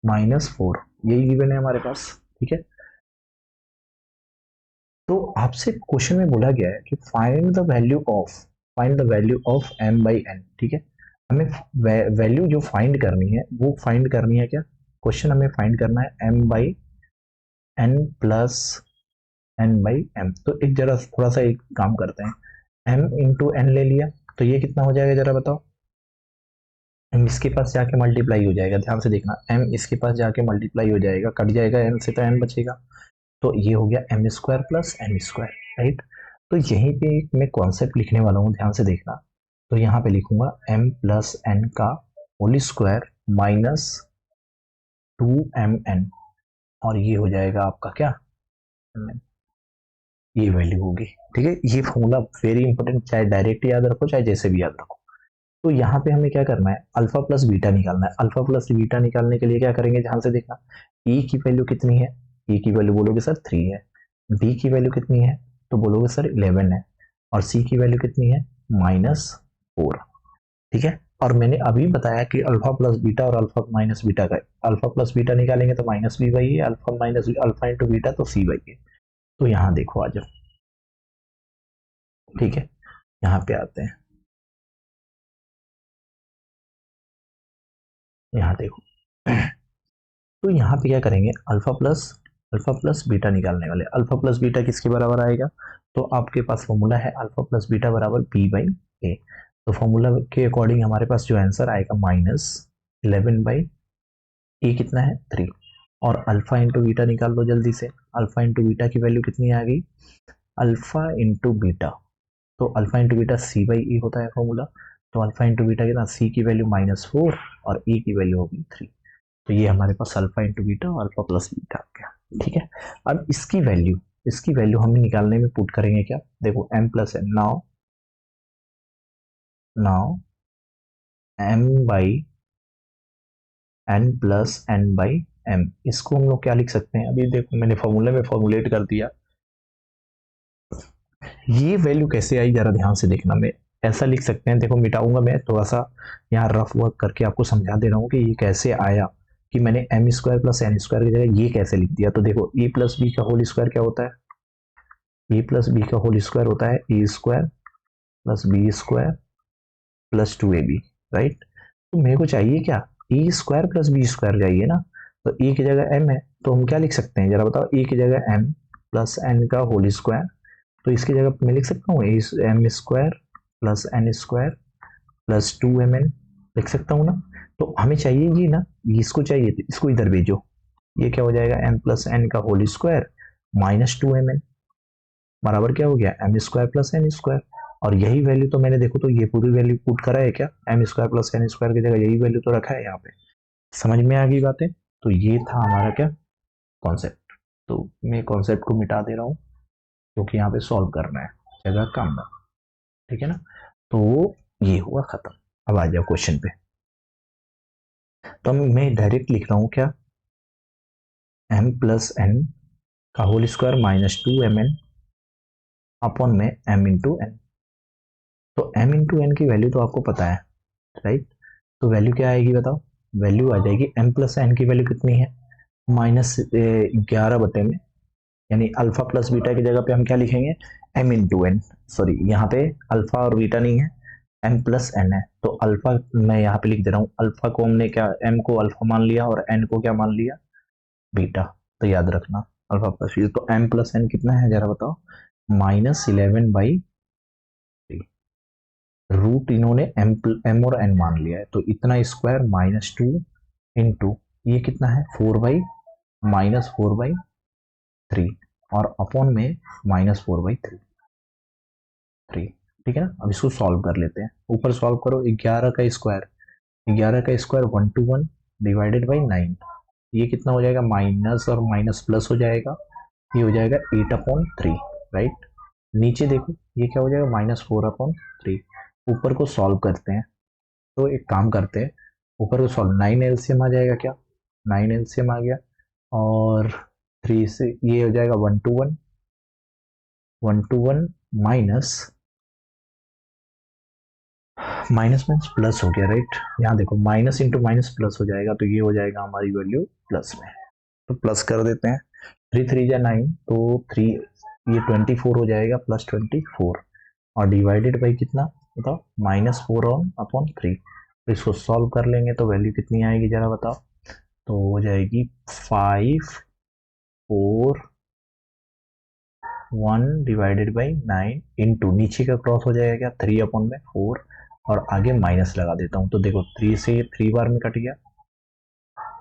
माइनस 4, यही गिवन है हमारे पास, ठीक है। तो आपसे क्वेश्चन में बोला गया है कि find the value of, find the value of m by n, ठीक है। हमें वैल्यू जो फाइंड करनी है वो फाइंड करनी है क्या, क्वेश्चन हमें फाइंड करना है m by n plus n by m। तो एक जरा थोड़ा सा एक काम करते हैं, m इंटू n ले लिया तो ये कितना हो जाएगा जरा बताओ, m इसके पास जाके मल्टीप्लाई हो जाएगा, ध्यान से देखना, m इसके पास जाके मल्टीप्लाई हो जाएगा, कट जाएगा m से तो m बचेगा, तो ये हो गया m square plus n square, right. तो यहीं पे मैं कॉन्सेप्ट लिखने वाला हूँ, ध्यान से देखना। तो यहाँ पे लिखूंगा m प्लस n का होल स्क्वायर माइनस 2mn, और ये हो जाएगा आपका क्या, ये वैल्यू होगी, ठीक है। ये फॉर्मूला वेरी इंपॉर्टेंट, चाहे डायरेक्ट याद रखो चाहे जैसे भी याद रखो। तो यहाँ पे हमें क्या करना है, अल्फा प्लस बीटा निकालना है। अल्फा प्लस बीटा निकालने के लिए क्या करेंगे, ध्यान से देखना, e की वैल्यू कितनी है, e की वैल्यू बोलोगे सर 3 है, b की वैल्यू कितनी है तो बोलोगे सर 11 है, और c की वैल्यू कितनी है -4, ठीक है। और मैंने अभी बताया कि अल्फा प्लस बीटा और अल्फा माइनस बीटा का, अल्फा प्लस बीटा निकालेंगे तो माइनस बी बाई है, alpha minus alpha into beta तो सी बाई है। तो यहाँ देखो आ जाओ, ठीक है, यहाँ पे आते हैं, यहाँ देखो। तो यहाँ पे क्या करेंगे, अल्फा प्लस बीटा निकालने वाले, अल्फा प्लस बीटा किसके बराबर आएगा, तो आपके पास फॉर्मूला है अल्फा प्लस बीटा बराबर बी बाई ए। तो फॉर्मूला के अकॉर्डिंग हमारे पास जो आंसर आएगा -11 बाई ए कितना है 3, और अल्फा इंटू बीटा निकाल लो जल्दी से। अल्फा इंटू बीटा की वैल्यू कितनी आ गई, अल्फा इंटू बीटा, तो alpha into beta C by E होता है फॉर्मूला, तो अल्फा इंटू बीटा कितना, सी की वैल्यू -4 और ई की वैल्यू होगी 3। तो ये हमारे पास अल्फा इंटू बीटा और अल्फा प्लस बीटा आ गया, ठीक है। अब इसकी वैल्यू हम निकालने में पुट करेंगे क्या, देखो m plus n, now m by n plus n by m, इसको हम लोग क्या लिख सकते हैं, अभी देखो मैंने फॉर्मूले में फॉर्मुलेट कर दिया। ये वैल्यू कैसे आई जरा ध्यान से देखना, मैं ऐसा लिख सकते हैं, देखो मिटाऊंगा मैं थोड़ा सा, यहाँ रफ वर्क करके आपको समझा दे रहा हूँ कि ये कैसे आया, कि मैंने M square plus N square की जगह ये कैसे लिख दिया। तो देखो ए प्लस बी का होल स्क्वायर क्या होता है, ए प्लस बी का होल स्क्वायर होता है A square plus B square plus 2ab, right. तो मेरे को चाहिए क्या, A square plus B square चाहिए ना, तो ए की जगह एम है, तो हम क्या लिख सकते हैं जरा बताओ, ए की जगह एम प्लस एन का होल स्क्वायर, तो इसकी जगह मैं लिख सकता हूँ m square plus N square plus 2mn, लिख सकता हूँ ना। तो हमें चाहिए ये ना, इसको चाहिए तो इसको इधर भेजो, ये क्या हो जाएगा m प्लस एन का होल स्क्वायर -2mn बराबर क्या हो गया m square plus N square. और यही वैल्यू तो मैंने देखो तो ये पूरी वैल्यू पुट करा है क्या, m square plus N square की जगह यही वैल्यू तो रखा है यहाँ पे, समझ में आ गई बातें। तो ये था हमारा क्या कॉन्सेप्ट, तो मैं कॉन्सेप्ट को मिटा दे रहा हूँ क्योंकि यहाँ पे सॉल्व करना है, जगह कम है, ठीक है ना। तो ये हुआ खत्म। अब आ जाओ क्वेश्चन पे, तो मैं डायरेक्ट लिख रहा हूँ क्या, m प्लस एन का होल स्क्वायर -2mn अपॉन में m इंटू एन। तो m इंटू एन की वैल्यू तो आपको पता है, राइट। तो वैल्यू क्या आएगी बताओ, वैल्यू आ जाएगी m प्लस एन की वैल्यू कितनी है -11 बटे में, यानी अल्फा प्लस बीटा की जगह पे हम क्या लिखेंगे m इंटू एन, सॉरी यहाँ पे अल्फा और बीटा नहीं है, m प्लस एन है, तो अल्फा मैं यहाँ पे लिख दे रहा हूँ, अल्फा को हमने क्या m को अल्फा मान लिया और n को क्या मान लिया बीटा। तो याद रखना अल्फा प्लस बीटा, तो m प्लस एन कितना है जरा बताओ -11 बाई 3, रूट इन्होंने m और n मान लिया है, तो इतना स्क्वायर -2 इंटू ये कितना है 4/-4/3 और अपॉन में -4/3, ठीक है ना। अब इसको सॉल्व कर लेते हैं, ऊपर सॉल्व करो, 11 का स्क्वायर 1 डिवाइडेड बाई 9, ये कितना हो जाएगा, माइनस और माइनस प्लस हो जाएगा, ये हो जाएगा 8/3, राइट। नीचे देखो ये क्या हो जाएगा -4/3, ऊपर को सॉल्व करते हैं, तो एक काम करते हैं, ऊपर को सॉल्व 9 एलसीएम आ जाएगा क्या, 9 एलसीएम आ गया, और 3 से ये हो जाएगा 1 to 1 minus minus means plus हो गया, राइट। यहाँ देखो माइनस इंटू माइनस प्लस हो जाएगा, तो ये हो जाएगा हमारी वैल्यू प्लस में, तो प्लस कर देते हैं, 3×3 = 9, तो 3 ये 24 हो जाएगा +24, और डिवाइडेड बाई कितना बताओ -4/3, तो इसको सॉल्व कर लेंगे तो वैल्यू कितनी आएगी जरा बताओ, तो हो जाएगी 5/1 डिवाइडेड बाई 9 इंटू नीचे का क्रॉस हो जाएगा क्या 3/4 और आगे माइनस लगा देता हूँ, तो देखो 3 से 3 बार में कट गया,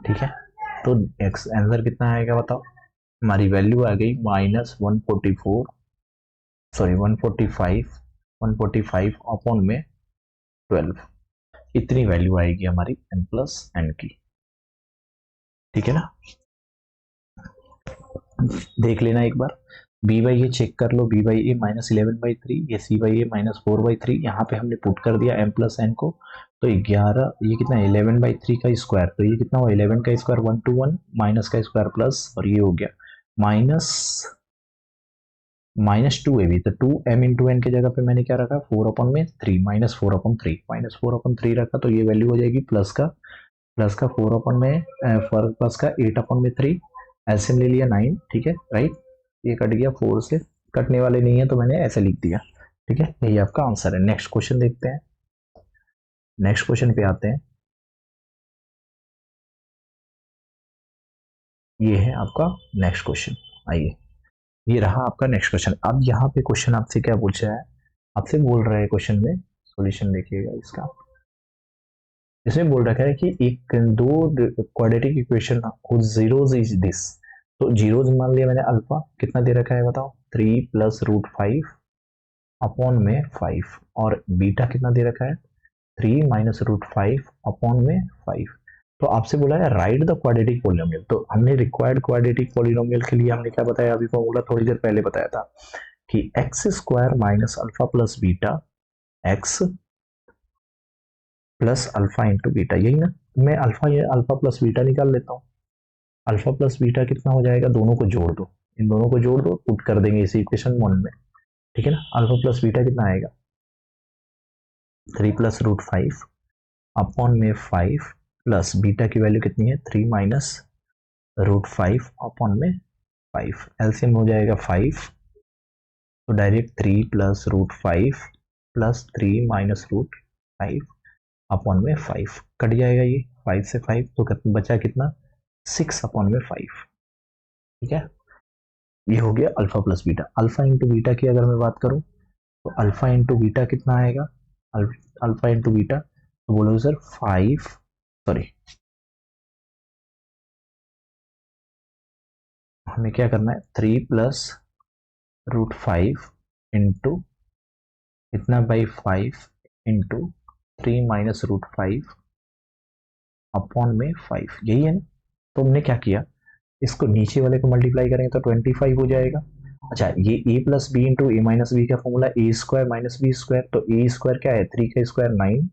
ठीक है। तो एक्स आंसर कितना आएगा बताओ, हमारी वैल्यू आ गई -144, सॉरी 145 अपॉन में 12, इतनी वैल्यू आएगी हमारी m प्लस n की, ठीक है ना। देख लेना एक बार, बी बाई ए चेक कर लो, बी बाई ए -11/3, ये सी बाई ए -4/3, यहाँ पे हमने पुट कर दिया m प्लस n को, तो 11, ये कितना 11/3 का स्क्वायर, तो ये कितना हुआ 11 का स्क्वायर 1 to 1, माइनस का स्क्वायर प्लस, और ये हो गया -2 है भी, तो 2m इंटू एन की जगह पे मैंने क्या रखा 4/3, -4/3 रखा, तो ये वैल्यू हो जाएगी प्लस का 8/3, एलसीएम ले लिया 9, ठीक है राइट, ये कट गया 4 से, कटने वाले नहीं है तो मैंने ऐसे लिख दिया, ठीक है, यही आपका आंसर है। नेक्स्ट क्वेश्चन देखते हैं, नेक्स्ट क्वेश्चन पे आते हैं, ये है आपका नेक्स्ट क्वेश्चन, आइए, ये रहा आपका नेक्स्ट क्वेश्चन। अब यहाँ पे क्वेश्चन आपसे क्या पूछ रहा है, आपसे बोल रहा है क्वेश्चन में, सॉल्यूशन देखिएगा इसका, इसमें बोल रखा है कि एक दो क्वाड्रेटिक इक्वेशन हो जीरोज इज दिस, तो जीरोज मान लिया मैंने, अल्फा कितना दे रखा है बताओ 3 + √5 अपॉन में 5, और बीटा कितना दे रखा है 3 - √5 अपॉन में 5। तो आपसे बोला है राइट द क्वाड्रेटिक पॉलिनोमियल, तो हमने रिक्वायर्ड क्वाड्रेटिक पॉलिनोमियल के लिए हमने क्या बताया, अभी फॉर्मूला थोड़ी देर पहले बताया था कि x² - alpha plus beta x plus alpha into beta, यही ना, मैं अल्फा प्लस बीटा निकाल लेता हूँ, अल्फा प्लस बीटा कितना हो जाएगा, दोनों को जोड़ दो, इन दोनों को जोड़ दो, पुट कर देंगे इसी इक्वेशन 1 में, ठीक है ना। अल्फा प्लस बीटा कितना आएगा 3 + √5 अपॉन में 5, प्लस बीटा की वैल्यू कितनी है 3 - √5 अपॉन में 5, एलसीएम हो जाएगा 5, तो डायरेक्ट 3 + √5 प्लस 3 - √5 अपॉन में 5, कट जाएगा ये 5 से 5, तो बचा कितना 6 अपॉन में 5, ठीक है। ये हो गया alpha plus beta. Alpha into beta की अगर मैं बात करूं, तो अल्फा इंटू बीटा कितना आएगा, अल्फा इंटू बीटा, तो बोलो सर 5, सॉरी हमें क्या करना है 3 + √5 इंटू इतना बाई 5 इंटू 3 - √5 अपॉन में 5, यही है ना। तो हमने क्या किया, इसको नीचे वाले को मल्टीप्लाई करेंगे तो 25 हो जाएगा। अच्छा, ये a plus b into a minus b का फॉर्मूला a² - b², तो a² क्या है 3 का स्क्वायर 9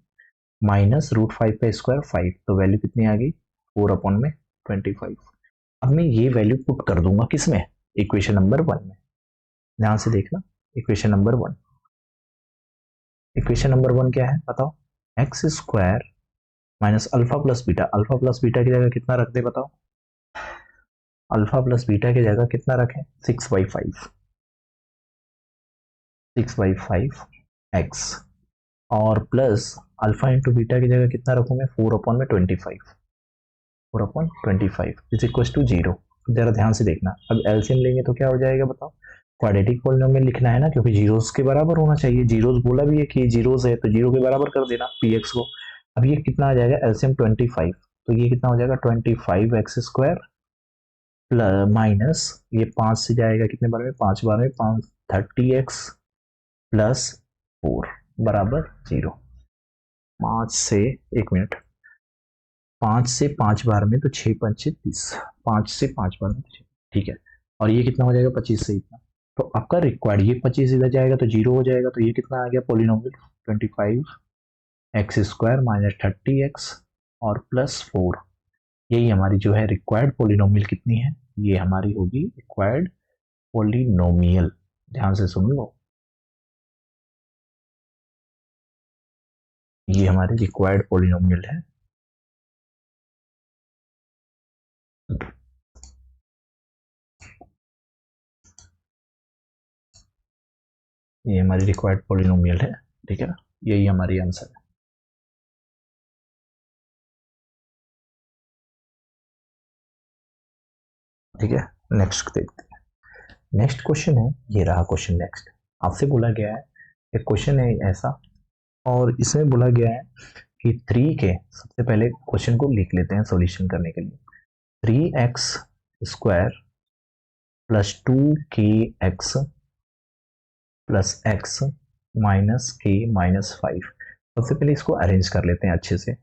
माइनस √5 का स्क्वायर 5, तो वैल्यू कितनी आ गई 4 अपॉन में 25। अब मैं ये वैल्यू पुट कर दूंगा किसमें, इक्वेशन नंबर 1 में, ध्यान से देखना, इक्वेशन नंबर 1, इक्वेशन नंबर 1 क्या है बताओ, x² minus alpha plus beta, alpha plus beta की जगह कितना रख दे बताओ, अल्फा प्लस बीटा की जगह कितना रखें 6/5, 6/5 x, और प्लस अल्फा इंटू बीटा की जगह कितना रखूँ मैं 4 अपॉन में 25, 4/25 इज इक्वल टू 0। जरा ध्यान से देखना, अब एलसीएम लेंगे तो क्या हो जाएगा बताओ, क्वाड्रेटिक पॉलिनोमियल लिखना है ना, क्योंकि जीरोस के बराबर होना चाहिए, जीरोस बोला भी है कि जीरोस है तो जीरो के बराबर कर देना px को। अब ये कितना आ जाएगा एलसीएम 25, तो ये कितना हो जाएगा 25x² माइनस ये 5 से जाएगा कितने बार में 5 बार में 5 30x प्लस 4 बराबर 0। 5 से 1 मिनट, 5 से 5 बार में तो 6 × 5 = 30, 5 से 5 बार में तो 6, ठीक है। और ये कितना हो जाएगा 25 से इतना, तो आपका रिक्वायर्ड ये 25 इधर जाएगा तो 0 हो जाएगा, तो ये कितना आ गया पॉलिनोमियल 25x² - 30x और प्लस 4, यही हमारी जो है रिक्वायर्ड पॉलिनोमियल कितनी है, ये हमारी होगी रिक्वायर्ड पॉलिनोमियल, ध्यान से सुन लो, ये हमारी रिक्वायर्ड पॉलिनोमियल है। ये हमारी रिक्वायर्ड पॉलिनोमियल है, ठीक है ना, यही हमारी आंसर है। ठीक है, नेक्स्ट देखते हैं, नेक्स्ट क्वेश्चन है, ये रहा क्वेश्चन नेक्स्ट, आपसे बोला गया है एक क्वेश्चन है ऐसा और इसमें बोला गया है कि 3 के, सबसे पहले क्वेश्चन को लिख लेते हैं सॉल्यूशन करने के लिए। 3x square plus 2kx plus x minus k minus 5। सबसे पहले इसको अरेंज कर लेते हैं अच्छे से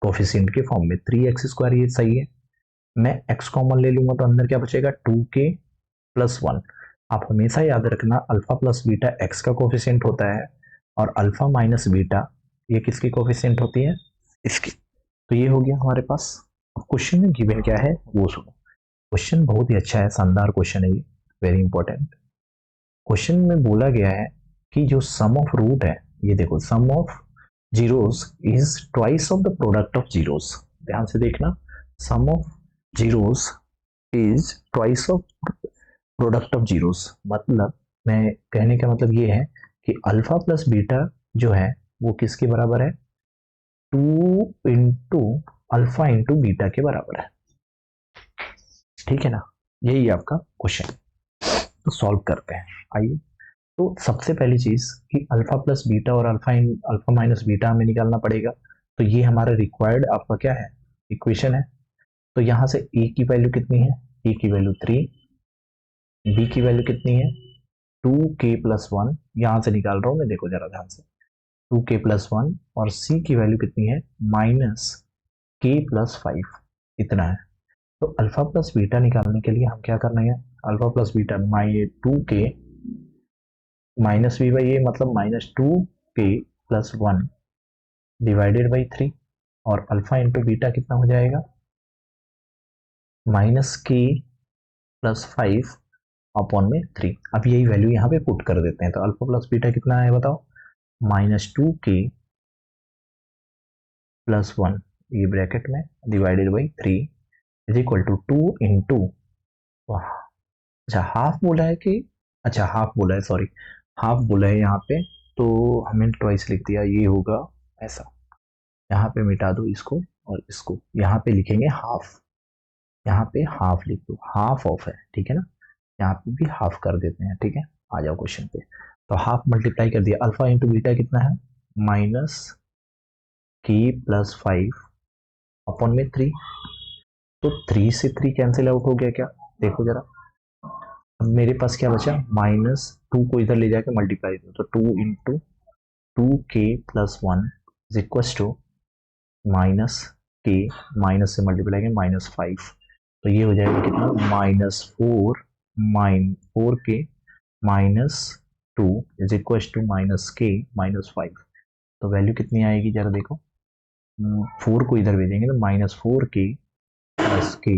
कोफिशिएंट के फॉर्म में। 3x स्क्वायर ये सही है, मैं x कॉमन ले लूंगा तो अंदर क्या बचेगा 2k प्लस 1। आप हमेशा याद रखना अल्फा प्लस बीटा x का कोफिशिएंट होता है और अल्फा माइनस बीटा ये किसकी कोफिशिएंट होती है, इसकी। तो ये हो गया हमारे पास। अब क्वेश्चन में गिवन क्या है वो सुनो। क्वेश्चन बहुत ही अच्छा है, शानदार क्वेश्चन है ये, वेरी इंपॉर्टेंट। क्वेश्चन में बोला गया है कि जो सम ऑफ रूट है, ये देखो sum of zeros is twice of the product of zeros. ध्यान से देखना, sum of zeros is twice of product of zeros. मतलब मैं कहने का मतलब ये है कि अल्फा प्लस बीटा जो है वो किसके बराबर है, 2 इंटू अल्फा इंटू बीटा के बराबर है। ठीक है ना, यही आपका क्वेश्चन। तो सॉल्व करते हैं, आइए। तो सबसे पहली चीज कि अल्फा प्लस बीटा और अल्फा माइनस बीटा हमें निकालना पड़ेगा। तो ये हमारा रिक्वायर्ड आपका क्या है, इक्वेशन है। तो यहां से ए की वैल्यू कितनी है, ए की वैल्यू 3, बी की वैल्यू कितनी है 2k प्लस 1, यहां से निकाल रहा हूं मैं, देखो जरा ध्यान से, 2k प्लस 1, और सी की वैल्यू कितनी है माइनस k प्लस 5, इतना है। तो अल्फा प्लस बीटा निकालने के लिए हम क्या करना है, alpha plus beta 2k minus B by A, मतलब minus 2k plus 1 divided by 3, और अल्फा इंटू बीटा कितना हो जाएगा माइनस k प्लस 5 अपॉन में 3। अब यही वैल्यू यहाँ पे पुट कर देते हैं। तो अल्फा प्लस बीटा कितना है बताओ, माइनस 2k प्लस 1, ये ब्रैकेट में divided by 3 is equal to 2 into, अच्छा हाफ बोला है कि, अच्छा हाफ बोला है, सॉरी हाफ बोला है यहाँ पे, तो हमने ट्वाइस लिख दिया, ये होगा ऐसा। यहाँ पे मिटा दो इसको और इसको, यहाँ पे लिखेंगे हाफ, यहाँ पे हाफ लिख दो, हाफ ऑफ है, ठीक है ना। यहाँ पे भी हाफ कर देते हैं, ठीक है। आ जाओ क्वेश्चन पे। तो हाफ मल्टीप्लाई कर दिया, अल्फा इंटू बीटा कितना है माइनस k प्लस 5 अपॉन में 3। तो 3 से 3 कैंसिल आउट हो गया क्या, देखो जरा। अब मेरे पास क्या बचा, माइनस 2 को इधर ले जाके मल्टीप्लाई दो, तो 2 into 2k plus 1 is equal to minus k, minus से मल्टीप्लाई करें माइनस 5, तो ये हो जाएगा कितना minus 4k minus 2 is equal to minus k minus 5। तो वैल्यू कितनी आएगी जरा देखो, 4 को इधर भेजेंगे तो minus 4k plus k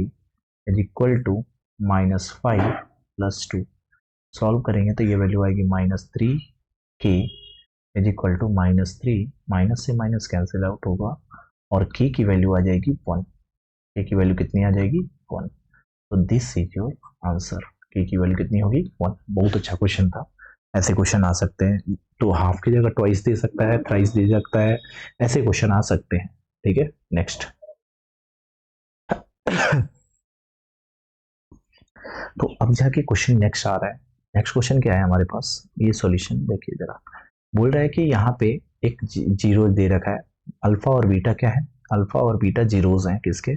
is equal to minus 5 plus 2। Solve करेंगे तो ये वैल्यू आएगी minus 3k is equal to minus 3, minus से माइनस कैंसिल आउट होगा और k की वैल्यू आ जाएगी 1। k की वैल्यू कितनी आ जाएगी 1। तो this is your answer, k की वैल्यू कितनी होगी 1। बहुत अच्छा क्वेश्चन था, ऐसे क्वेश्चन आ सकते हैं। तो हाफ की जगह ट्वाइस दे सकता है, थ्राइस दे सकता है, ऐसे क्वेश्चन आ सकते हैं, ठीक है। नेक्स्ट तो अब जाके क्वेश्चन नेक्स्ट आ रहा है। नेक्स्ट क्वेश्चन क्या है हमारे पास, ये सॉल्यूशन देखिए जरा। बोल रहा है कि यहाँ पे एक जीरो दे रखा है, अल्फा और बीटा क्या है, अल्फा और बीटा जीरोज हैं, किसके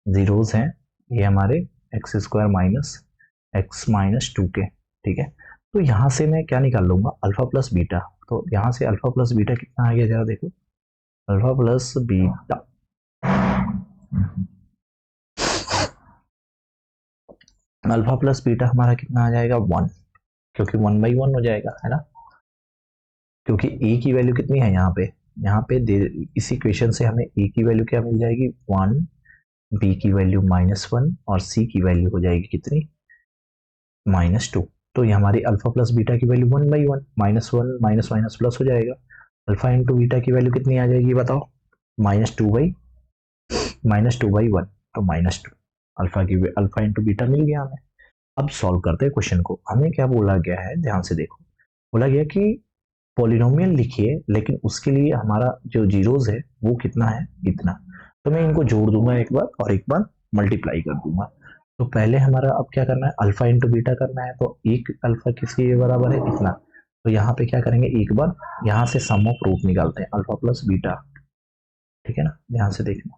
जीरोज हैं, ये हमारे x square minus x minus 2k, ठीक है। तो यहाँ से मैं क्या निकाल लूंगा अल्फा प्लस बीटा। तो यहाँ से अल्फा प्लस बीटा कितना आ गया जरा देखो, alpha plus beta, alpha plus beta हमारा कितना आ जाएगा 1, क्योंकि 1/1 हो जाएगा, है ना। क्योंकि ए की वैल्यू कितनी है यहाँ पे इस इक्वेशन से हमें ए की वैल्यू क्या मिल जाएगी 1, बी की वैल्यू -1 और सी की वैल्यू हो जाएगी कितनी -2। तो ये हमारी अल्फा प्लस बीटा की वैल्यू 1/1, -1 माइनस माइनस प्लस हो जाएगा। अल्फा इंटू बीटा की वैल्यू कितनी आ जाएगी बताओ, -2/1, तो -2 अल्फा इंटू बीटा मिल गया हमें। अब सॉल्व करते हैं क्वेश्चन को। हमें क्या बोला गया है, ध्यान से देखो। बोला गया कि पॉलिनोमियल लिखिए, लेकिन उसके लिए हमारा जो जीरोज है वो कितना है, इतना। तो मैं इनको जोड़ दूंगा एक बार और एक बार मल्टीप्लाई कर दूंगा। तो पहले हमारा अब क्या करना है, अल्फा इंटू बीटा करना है। तो एक अल्फा किसके बराबर है, इतना। तो यहाँ पे क्या करेंगे, एक बार यहाँ से सम ऑफ रूट निकालते हैं, अल्फा प्लस बीटा, ठीक है ना। ध्यान से देखना,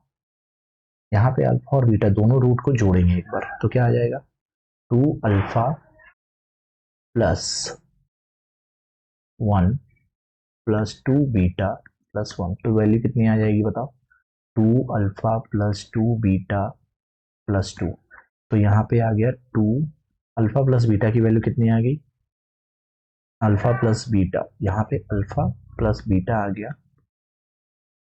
यहाँ पे अल्फा और बीटा दोनों रूट को जोड़ेंगे एक बार, तो क्या आ जाएगा, 2 alpha plus 1 plus 2 beta plus 1, तो वैल्यू कितनी आ जाएगी बताओ, 2 अल्फा प्लस 2 बीटा प्लस 2। तो यहाँ पे आ गया 2 अल्फा प्लस बीटा की वैल्यू कितनी आ गई, अल्फा प्लस बीटा, यहाँ पे अल्फा प्लस बीटा आ गया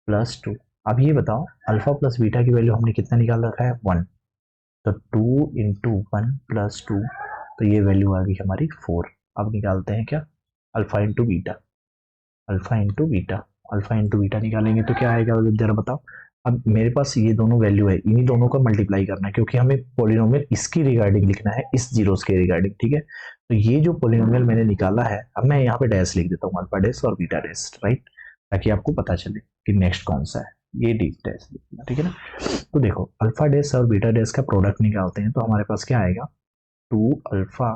प्लस 2। अब ये बताओ, अल्फा प्लस बीटा की वैल्यू हमने कितना निकाल रखा है, 1, तो 2 × 1 प्लस 2, तो ये वैल्यू आ गई हमारी 4। अब निकालते हैं क्या, alpha into beta, alpha into beta, alpha into beta निकालेंगे तो क्या आएगा जरा बताओ। अब मेरे पास ये दोनों वैल्यू है, इन्हीं दोनों का मल्टीप्लाई करना है, क्योंकि हमें पॉलिनोमियल इसकी रिगार्डिंग लिखना है, इस जीरोस के रिगार्डिंग, ठीक है। तो ये जो पॉलिनोमियल मैंने निकाला है, अब मैं यहाँ पे डैश लिख देता हूँ, अल्फा डैश और बीटा डैश, राइट, ताकि आपको पता चले कि नेक्स्ट कौन सा है, ये डी डैश लिखना, ठीक है ना। तो देखो, अल्फा डैश और बीटा डैश का प्रोडक्ट निकालते हैं, तो हमारे पास क्या आएगा, 2 alpha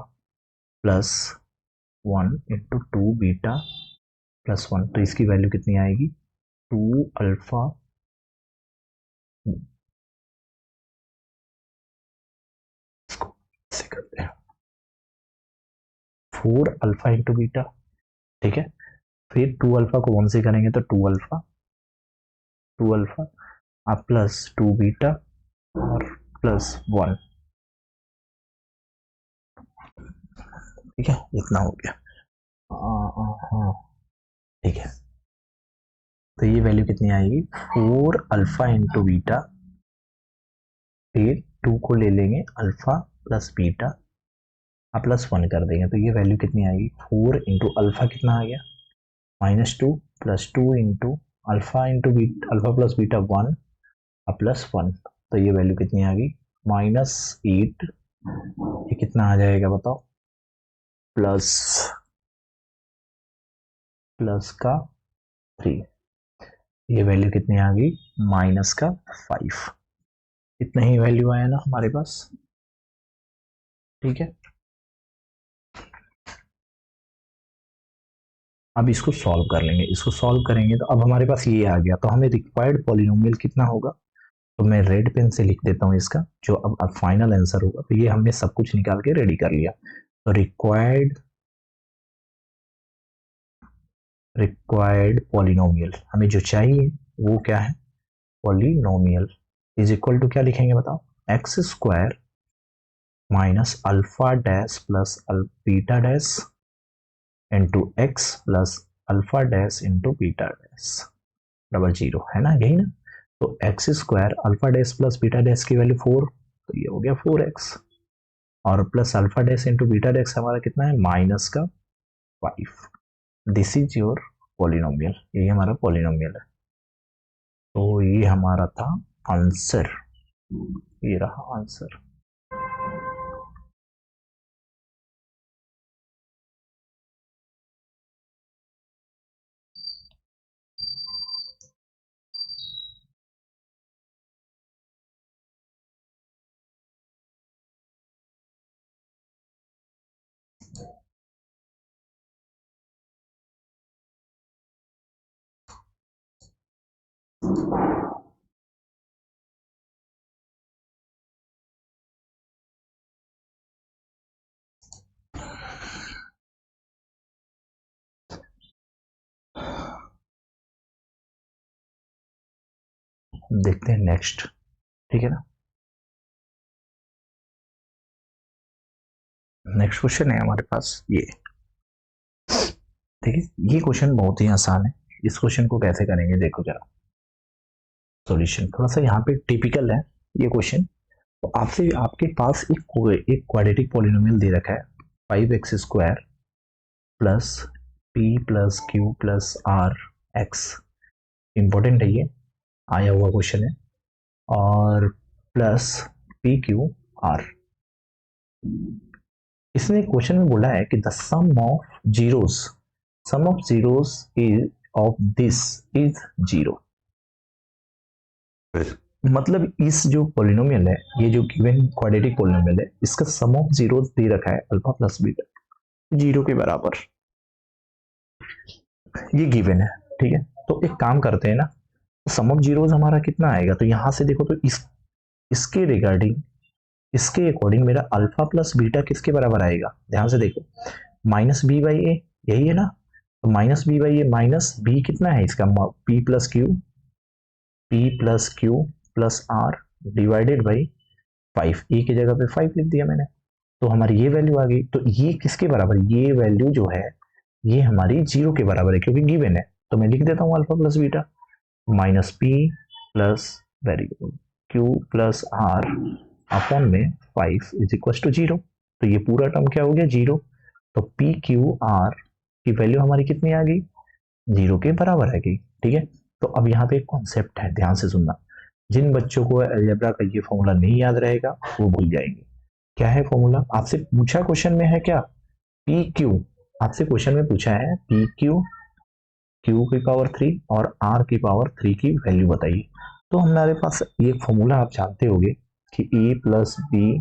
plus 1 into 2 beta plus 1, तो इसकी वैल्यू कितनी आएगी, 2 अल्फा से करते हैं 4 अल्फा इंटू बीटा, ठीक है। फिर 2 अल्फा को 1 से करेंगे तो 2 अल्फा आप प्लस 2 बीटा और प्लस 1, ठीक है, इतना हो गया। हाँ ठीक है, तो ये वैल्यू कितनी आएगी, 4 अल्फा इंटू बीटा, फिर 2 को ले लेंगे अल्फा प्लस बीटा, आप प्लस 1 कर देंगे, तो ये वैल्यू कितनी आएगी, 4 इंटू अल्फा कितना आ गया, -2 plus 2 into alpha into beta, alpha plus beta 1 और प्लस 1, तो ये वैल्यू कितनी आ गई, -8, ये कितना आ जाएगा बताओ, प्लस प्लस का 3, ये वैल्यू कितनी आ गई, -5, इतना ही वैल्यू आया ना हमारे पास, ठीक है। अब इसको सॉल्व कर लेंगे, इसको सॉल्व करेंगे तो अब हमारे पास ये आ गया, तो हमें रिक्वायर्ड पॉलिनोमियल कितना होगा, तो मैं रेड पेन से लिख देता हूँ इसका, जो अब फाइनल आंसर होगा। तो ये हमने सब कुछ निकाल के रेडी कर लिया, तो रिक्वायर्ड पॉलिनोमियल हमें जो चाहिए वो क्या है, पॉलिनोमियल इज इक्वल टू क्या लिखेंगे बताओ, x² minus alpha dash plus beta dash into x plus alpha dash into beta dash double zero, है ना, यही ना। तो x² alpha dash plus beta dash की वैल्यू 4, तो ये हो गया 4x, और plus alpha dash into beta dash हमारा कितना है, -5। दिस इज योर पॉलिनोमियल, यही हमारा पॉलिनोमियल है। तो ये हमारा था आंसर, ये रहा आंसर। देखते हैं नेक्स्ट, ठीक है ना। नेक्स्ट क्वेश्चन है हमारे पास ये, ठीक है। ये क्वेश्चन बहुत ही आसान है, इस क्वेश्चन को कैसे करेंगे देखो जरा, सॉल्यूशन थोड़ा सा यहाँ पे टिपिकल है ये क्वेश्चन। तो आपसे आपके पास एक क्वाड्रेटिक पॉलिनोमियल दे रखा है, 5x² plus p plus q plus r x, important है ये, आया हुआ क्वेश्चन है, और प्लस पी क्यू आर। इसने क्वेश्चन में बोला है कि the sum of zeros is of this is 0, मतलब इस जो पॉलिनोमियल है, ये जो गिवन क्वाड्रेटिक पॉलिनोमियल है, इसका सम ऑफ जीरोस दे रखा है अल्फा प्लस बीटा 0 के बराबर। ये गिवन है, ठीक है। तो एक काम करते हैं ना, सम ऑफ जीरोज हमारा कितना आएगा, तो यहां से देखो तो इसके रिगार्डिंग, इसके अकॉर्डिंग मेरा अल्फा प्लस बीटा किसके बराबर आएगा, ध्यान से देखो, माइनस बी बाई ए, यही है ना। तो minus B by a minus b कितना है इसका, p plus q plus r divided by 5, a की जगह पे 5 लिख दिया मैंने। तो हमारी ये वैल्यू आ गई। तो ये किसके बराबर, ये वैल्यू जो है ये हमारी जीरो के बराबर है क्योंकि गिवन है। तो मैं लिख देता हूँ alpha plus beta minus p plus very good q plus r upon में 5 इज इक्वल टू जीरो। तो ये पूरा टर्म क्या हो गया, जीरो। तो पी क्यू आर की वैल्यू हमारी कितनी आ गई, जीरो के बराबर आ गई, ठीक है। तो अब यहाँ पे एक कॉन्सेप्ट है, ध्यान से सुनना। जिन बच्चों को अलजेब्रा का ये फॉर्मूला नहीं याद रहेगा वो भूल जाएंगे। क्या है फॉर्मूला, आपसे पूछा क्वेश्चन में है क्या, पी क्यू, आपसे क्वेश्चन में पूछा है पी क्यू की पावर 3 और आर की पावर 3 की वैल्यू बताइए। तो हमारे पास ये फॉर्मूला आप जानते होंगे कि A plus B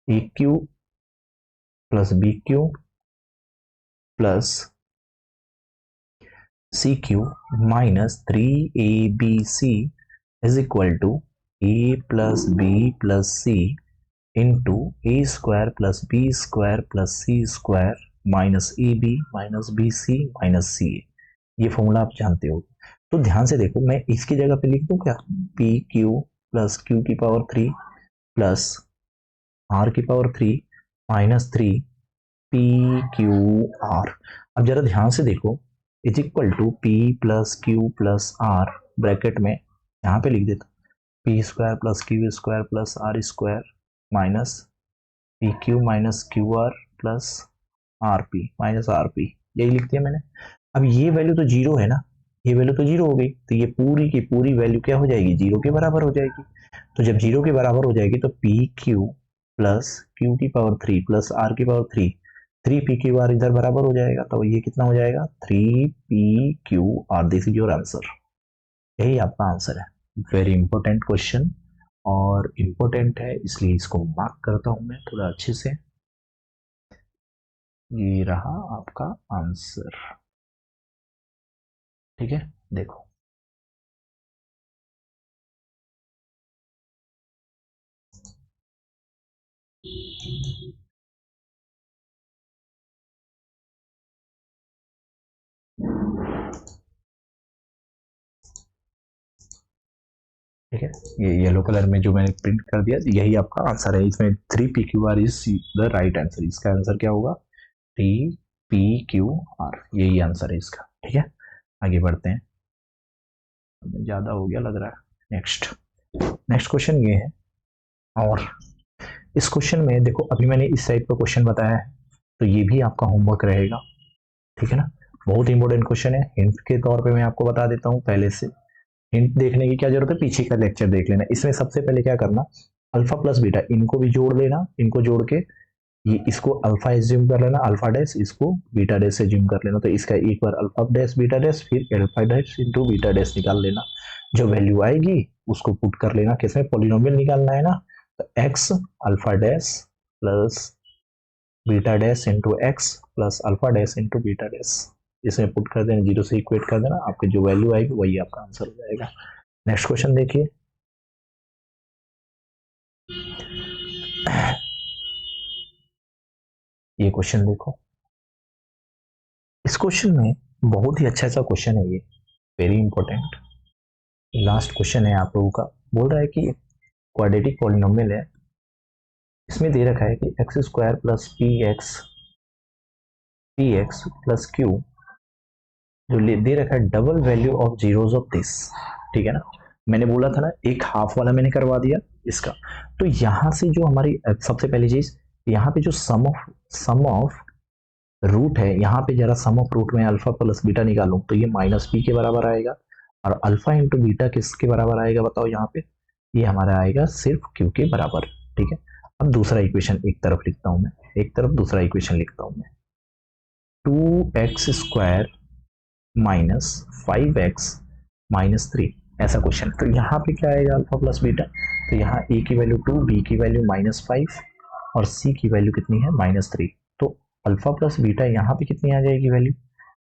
A cube plus B cube plus C cube minus 3abc is equal to A plus B plus C into A square plus B square plus C square minus A B minus B C minus C A. ये formula आप जानते हो। तो ध्यान से देखो, मैं इसकी जगह पे लिख दूं क्या, पी क्यू प्लस क्यू की पावर 3 प्लस आर की power 3 minus 3 p q r. अब जरा ध्यान से देखो, is equal to p plus q plus r bracket में यहाँ पे लिख देता p square plus q square plus r square minus p q minus q r plus r p minus r p, यही लिख दिया मैंने। अब ये वैल्यू तो जीरो है ना, ये वैल्यू तो जीरो हो गई, तो ये पूरी की पूरी वैल्यू क्या हो जाएगी, जीरो के बराबर हो जाएगी। तो जब जीरो के बराबर हो जाएगी तो पी क्यू प्लस क्यू की पावर 3 प्लस आर की पावर 3, 3 पी क्यू आर इधर बराबर हो जाएगा। तो ये कितना हो जाएगा, 3 p q are. This is your answer, यही आपका आंसर है। वेरी इंपॉर्टेंट क्वेश्चन और इम्पोर्टेंट है इसलिए इसको मार्क करता हूं मैं थोड़ा अच्छे से। ये रहा आपका आंसर, ठीक है। देखो ठीक है, ये येलो कलर में जो मैंने प्रिंट कर दिया यही आपका आंसर है। इसमें 3 pq r is the right answer. इसका आंसर क्या होगा, 3 pq r, यही आंसर है इसका, ठीक है। आगे बढ़ते हैं, ज्यादा हो गया लग रहा है। नेक्स्ट क्वेश्चन ये है, और इस क्वेश्चन में देखो अभी मैंने इस टाइप का क्वेश्चन बताया है तो ये भी आपका होमवर्क रहेगा, ठीक है ना। बहुत इंपॉर्टेंट क्वेश्चन है, हिंट के तौर पे मैं आपको बता देता हूँ पहले से। हिंट देखने की क्या जरूरत है, पीछे का लेक्चर देख लेना। इसमें सबसे पहले क्या करना, अल्फा प्लस बीटा इनको भी जोड़ लेना, इनको जोड़ के ये इसको अल्फा एज्यूम कर लेना, अल्फा डैश, इसको बीटा डैश एज्यूम कर लेना। तो इसका एक बार अल्फा डैश बीटा डैश फिर alpha dash into beta dash निकाल लेना। जो वैल्यू आएगी उसको पुट कर लेना, किसमें, पॉलिनोमियल निकालना है ना। तो x alpha dash plus beta dash into x plus alpha dash into beta dash, इसमें पुट कर देना, जीरो से इक्वेट कर देना, आपकी जो वैल्यू आएगी वही आपका आंसर हो जाएगा। नेक्स्ट क्वेश्चन देखिए, ये क्वेश्चन देखो। इस क्वेश्चन में बहुत ही अच्छा सा क्वेश्चन है ये, वेरी इंपॉर्टेंट लास्ट क्वेश्चन है आप लोगों का। बोल रहा है कि क्वाड्रेटिक पॉलिनोमियल है, इसमें दे रखा है कि x square plus P x plus Q, जो दे रखा है double value of zeros of this, ठीक है ना। मैंने बोला था ना एक हाफ वाला मैंने करवा दिया इसका। तो यहां से जो हमारी सबसे पहली चीज, यहाँ पे जो सम ऑफ रूट है, यहाँ पे जरा सम ऑफ रूट में अल्फा प्लस बीटा निकालूं तो ये माइनस बी के बराबर आएगा, और अल्फा इंटू बीटा किसके बराबर आएगा बताओ, यहाँ पे ये हमारा आएगा सिर्फ क्यू के बराबर, ठीक है। अब दूसरा इक्वेशन एक तरफ लिखता हूं मैं, एक तरफ दूसरा इक्वेशन लिखता हूं मैं, 2x square minus 5x minus 3, ऐसा क्वेश्चन। तो यहाँ पे क्या आएगा, अल्फा प्लस बीटा। तो यहाँ a की वैल्यू 2, b की वैल्यू -5 और c की वैल्यू कितनी है, -3। तो अल्फा प्लस बीटा यहाँ पे कितनी आ जाएगी वैल्यू,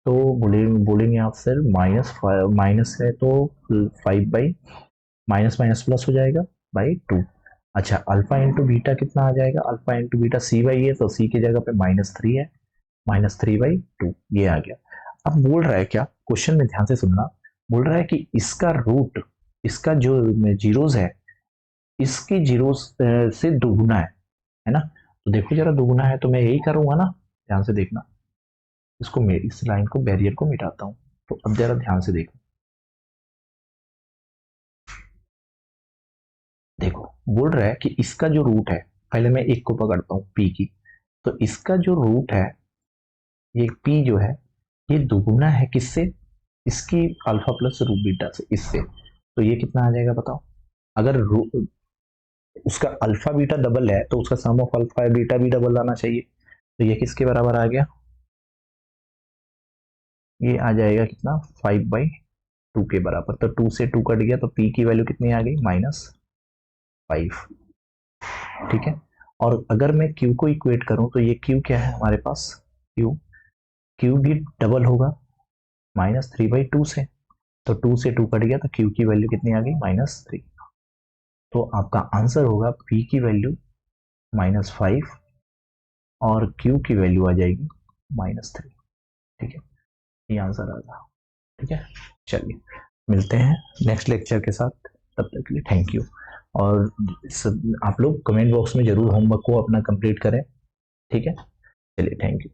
तो बोलेंगे आप सर माइनस है तो 5 माइनस माइनस प्लस हो जाएगा बाई 2। अच्छा, अल्फा इंटू बीटा कितना आ जाएगा, alpha into beta C by है, तो सी की जगह पे -3 है, -3/2 ये आ गया। अब बोल रहा है क्या, क्वेश्चन में ध्यान से सुनना, बोल रहा है कि इसका रूट, इसका जो जीरोस है, इसके जीरोस से दोगुना है ना। तो देखो जरा, दोगुना है तो मैं यही करूंगा ना, ध्यान से देखना, इसको इस लाइन को, बैरियर को मिटाता हूं। तो अब जरा ध्यान से देखो, देखो बोल रहा है कि इसका जो रूट है, पहले मैं एक को पकड़ता हूँ पी की, तो इसका जो रूट है, ये पी जो है, ये दुगुना है किससे, इसकी अल्फा प्लस रूट बीटा से, इससे। तो ये कितना आ जाएगा बताओ, अगर उसका अल्फा बीटा डबल है तो उसका सम ऑफ अल्फा बीटा भी डबल आना चाहिए। तो ये किसके बराबर आ गया, ये आ जाएगा कितना, 5/2 के बराबर। तो 2 से 2 कट गया, तो पी की वैल्यू कितनी आ गई, -5। ठीक है। और अगर मैं क्यू को इक्वेट करूं, तो ये क्यू क्या है हमारे पास, क्यू क्यू भी डबल होगा -3/2 से, तो 2 से 2 कट गया, तो क्यू की वैल्यू कितनी आ गई, -3। तो आपका आंसर होगा पी की वैल्यू -5 और क्यू की वैल्यू आ जाएगी -3। ठीक है, ये आंसर आ गया। ठीक है, चलिए मिलते हैं नेक्स्ट लेक्चर के साथ, तब तक के लिए थैंक यू। और आप लोग कमेंट बॉक्स में जरूर होमवर्क को अपना कंप्लीट करें। ठीक है, चलिए थैंक यू।